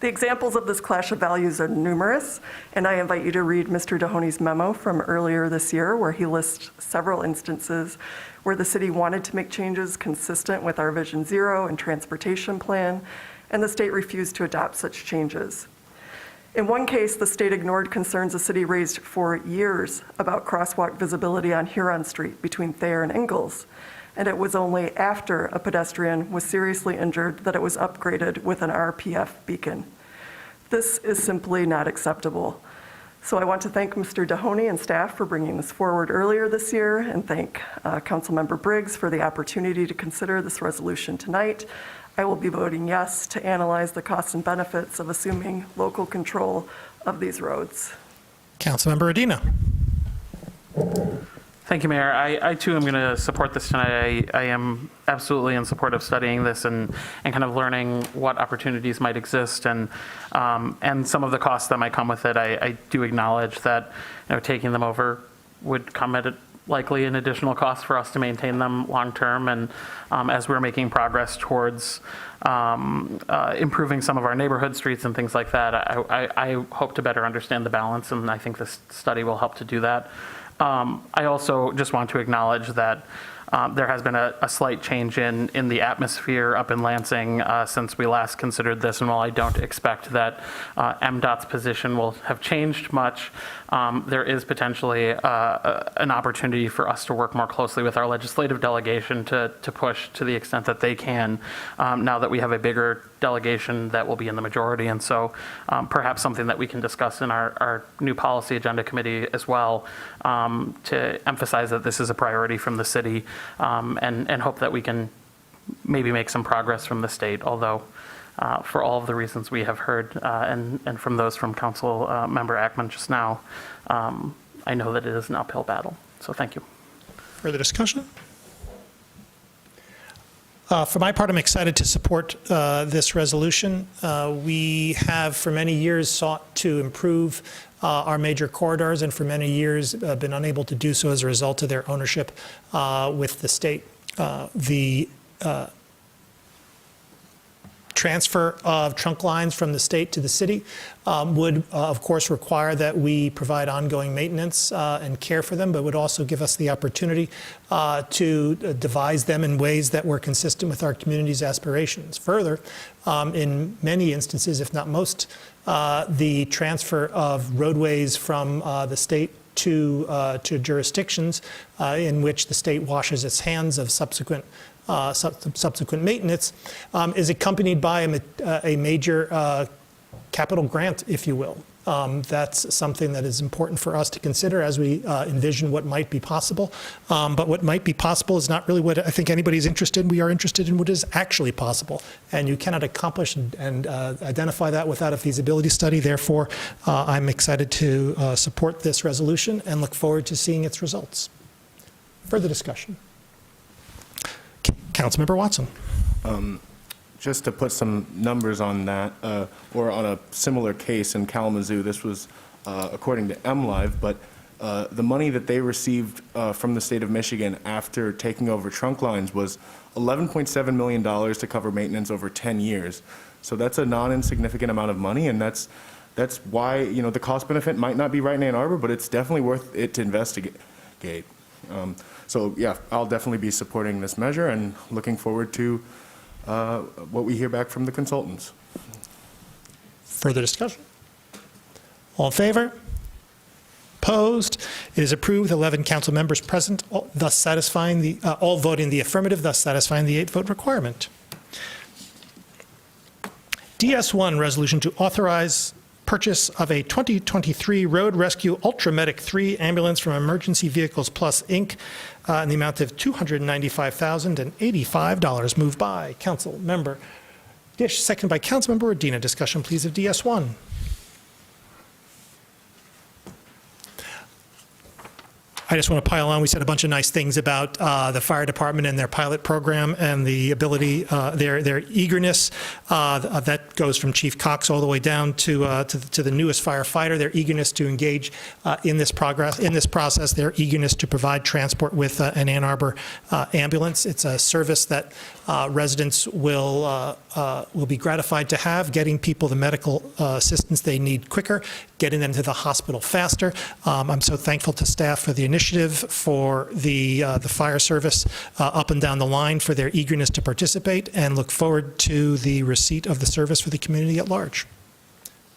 The examples of this clash of values are numerous, and I invite you to read Mr. Dohoney's memo from earlier this year, where he lists several instances where the city wanted to make changes consistent with our Vision Zero and transportation plan, and the state refused to adopt such changes. In one case, the state ignored concerns the city raised for years about crosswalk visibility on Huron Street between Thayer and Ingalls. and it was only after a pedestrian was seriously injured that it was upgraded with an RPF beacon. This is simply not acceptable. So I want to thank Mr. Dahoney and staff for bringing this forward earlier this year, and thank Councilmember Briggs for the opportunity to consider this resolution tonight. I will be voting yes to analyze the costs and benefits of assuming local control of these roads. Councilmember Adina. Thank you, Mayor. I too am going to support this tonight. I am absolutely in support of studying this and kind of learning what opportunities might exist and some of the costs that might come with it. I do acknowledge that taking them over would come at likely an additional cost for us to maintain them long term. And as we're making progress towards improving some of our neighborhood streets and things like that, I hope to better understand the balance, and I think this study will help to do that. I also just want to acknowledge that there has been a slight change in the atmosphere up in Lansing since we last considered this, and while I don't expect that MDOT's position will have changed much, there is potentially an opportunity for us to work more closely with our legislative delegation to push to the extent that they can, now that we have a bigger delegation that will be in the majority. And so perhaps something that we can discuss in our new policy agenda committee as well, to emphasize that this is a priority from the city, and hope that we can maybe make some progress from the state, although for all of the reasons we have heard and from those from Council Member Ackman just now, I know that it is an uphill battle. So thank you. Further discussion? For my part, I'm excited to support this resolution. We have for many years sought to improve our major corridors, and for many years been unable to do so as a result of their ownership with the state. The transfer of trunk lines from the state to the city would, of course, require that we provide ongoing maintenance and care for them, but would also give us the opportunity to devise them in ways that were consistent with our community's aspirations. Further, in many instances, if not most, the transfer of roadways from the state to jurisdictions in which the state washes its hands of subsequent maintenance is accompanied by a major capital grant, if you will. That's something that is important for us to consider as we envision what might be possible. But what might be possible is not really what I think anybody's interested in. We are interested in what is actually possible. And you cannot accomplish and identify that without a feasibility study. Therefore, I'm excited to support this resolution and look forward to seeing its results. Further discussion? Councilmember Watson. Just to put some numbers on that, or on a similar case in Kalamazoo, this was according to MLive, but the money that they received from the state of Michigan after taking over trunk lines was $11.7 million to cover maintenance over 10 years. So that's a non-insignificant amount of money, and that's why, the cost benefit might not be right in Ann Arbor, but it's definitely worth it to investigate. So yeah, I'll definitely be supporting this measure and looking forward to what we hear back from the consultants. Further discussion? All in favor? Opposed? It is approved. 11 council members present, thus satisfying all voting the affirmative, thus satisfying the 8-vote requirement. DS1, resolution to authorize purchase of a 2023 Road Rescue Ultramedic 3 ambulance from Emergency Vehicles Plus, Inc. In the amount of $295,085. Moved by Council Member Dish, second by Council Member Adina. Discussion, please, of DS1. I just want to pile on. We said a bunch of nice things about the fire department and their pilot program and the ability, their eagerness. That goes from Chief Cox all the way down to the newest firefighter. Their eagerness to engage in this process. Their eagerness to provide transport with an Ann Arbor ambulance. It's a service that residents will be gratified to have, getting people the medical assistance they need quicker, getting them to the hospital faster. I'm so thankful to staff for the initiative, for the fire service up and down the line, for their eagerness to participate, and look forward to the receipt of the service for the community at large.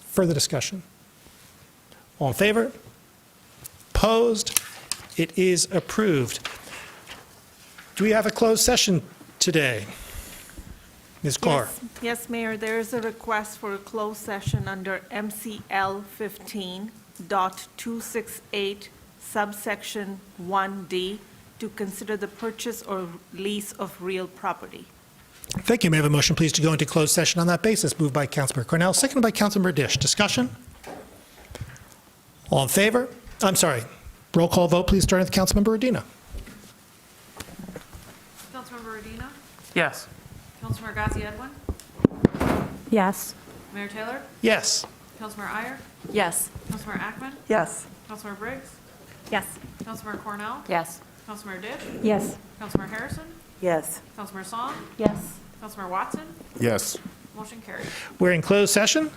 Further discussion? All in favor? Opposed? It is approved. Do we have a closed session today? Ms. Carr? Yes, Mayor, there is a request for a closed session under MCL 15.268 subsection 1D to consider the purchase or lease of real property. Thank you. May I have a motion, please, to go into closed session on that basis? Moved by Councilmember Cornell, seconded by Councilmember Dish. Discussion? All in favor? I'm sorry. Roll call vote, please, starting with Councilmember Udina. Councilmember Udina? Yes. Councilmember Ghazi Edwin? Yes. Mayor Taylor? Yes. Councilmember Iyer? Yes. Councilmember Ackman? Yes. Councilmember Briggs? Yes. Councilmember Cornell? Yes. Councilmember Dish? Yes. Councilmember Harrison? Yes. Councilmember Song? Yes. Councilmember Watson? Yes. Motion carried. We're in closed session.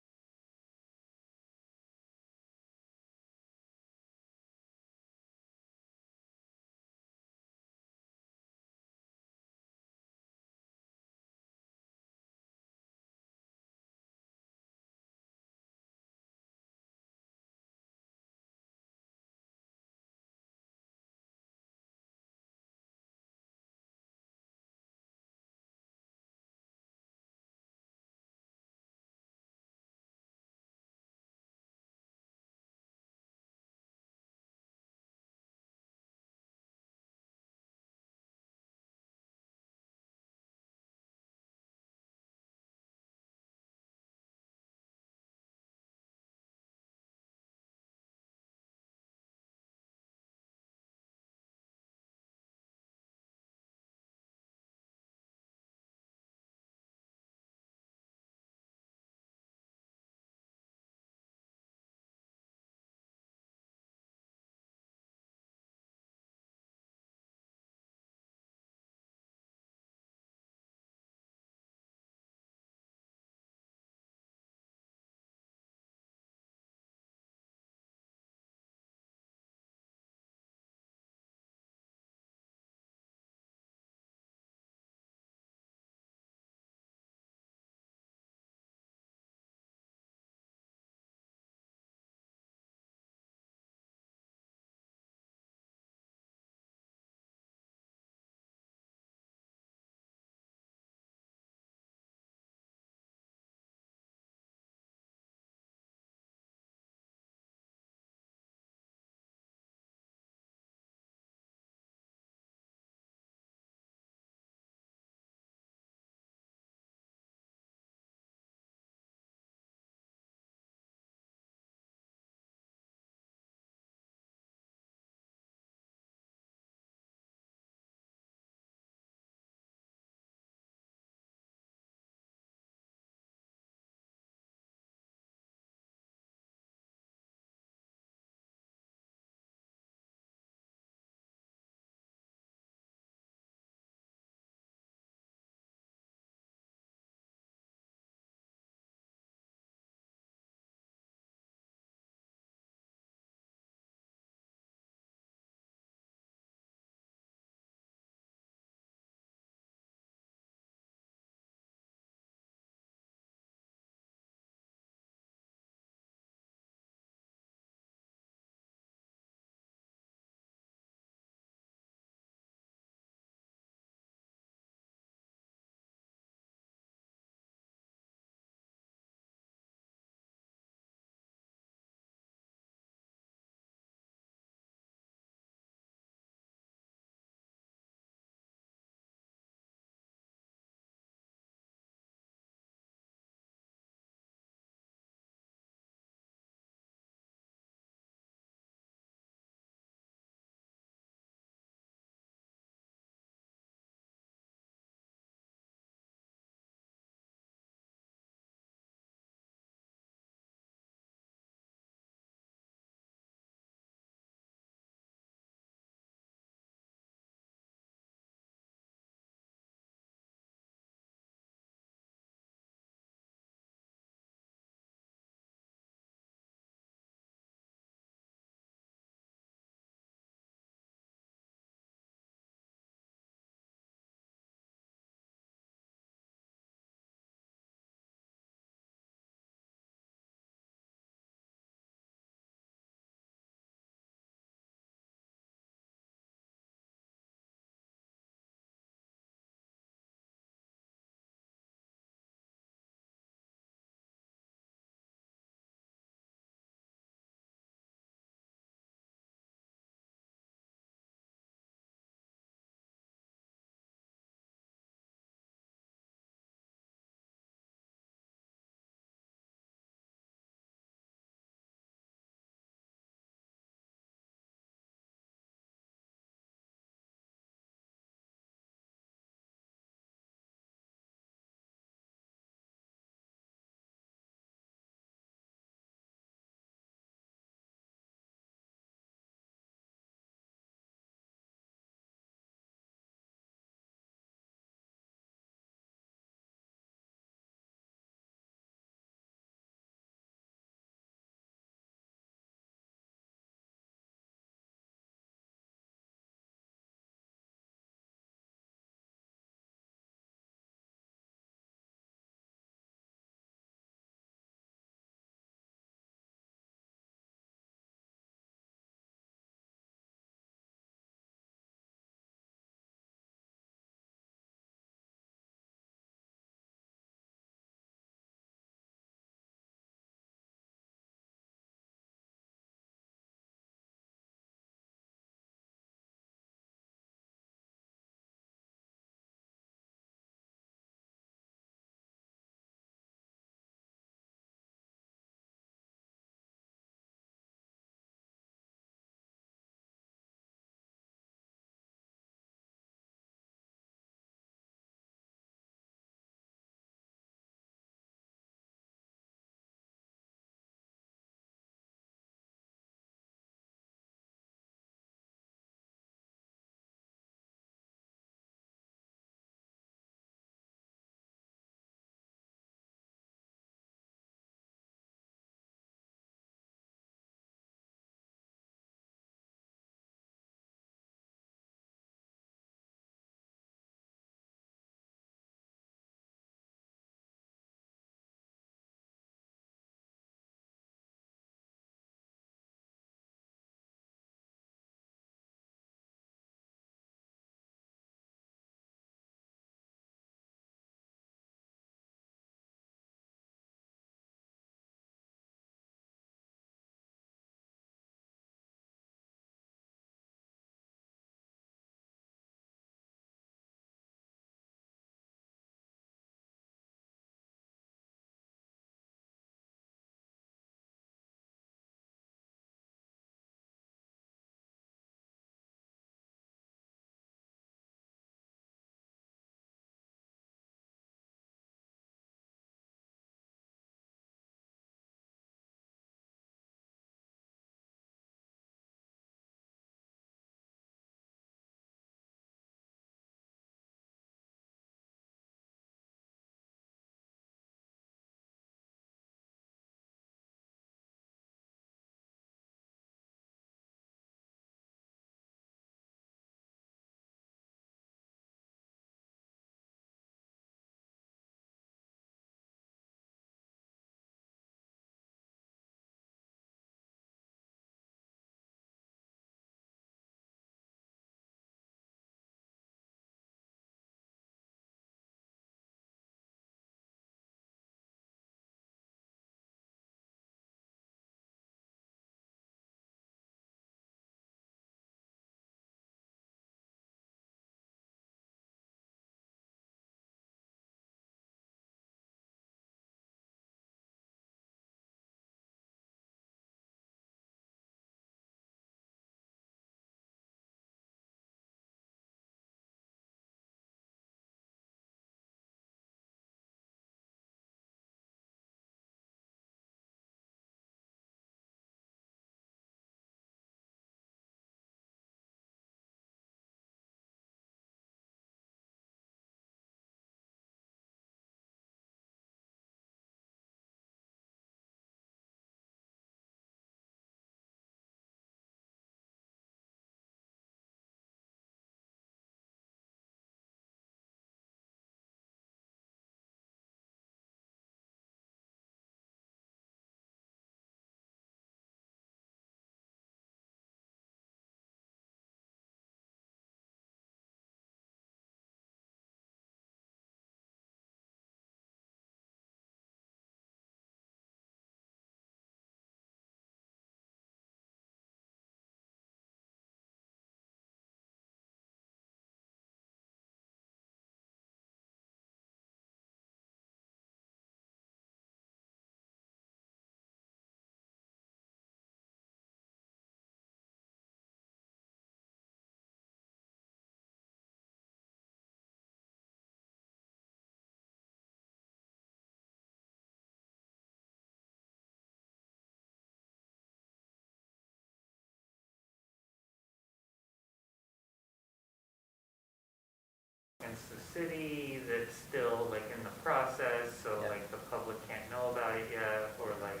against the city that's still like in the process, so like the public can't know about it yet, or like,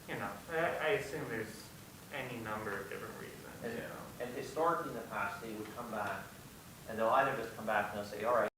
you know, I assume there's any number of different reasons, you know. And historically in the past, they would come back, and they'll either just come back and they'll say, all right,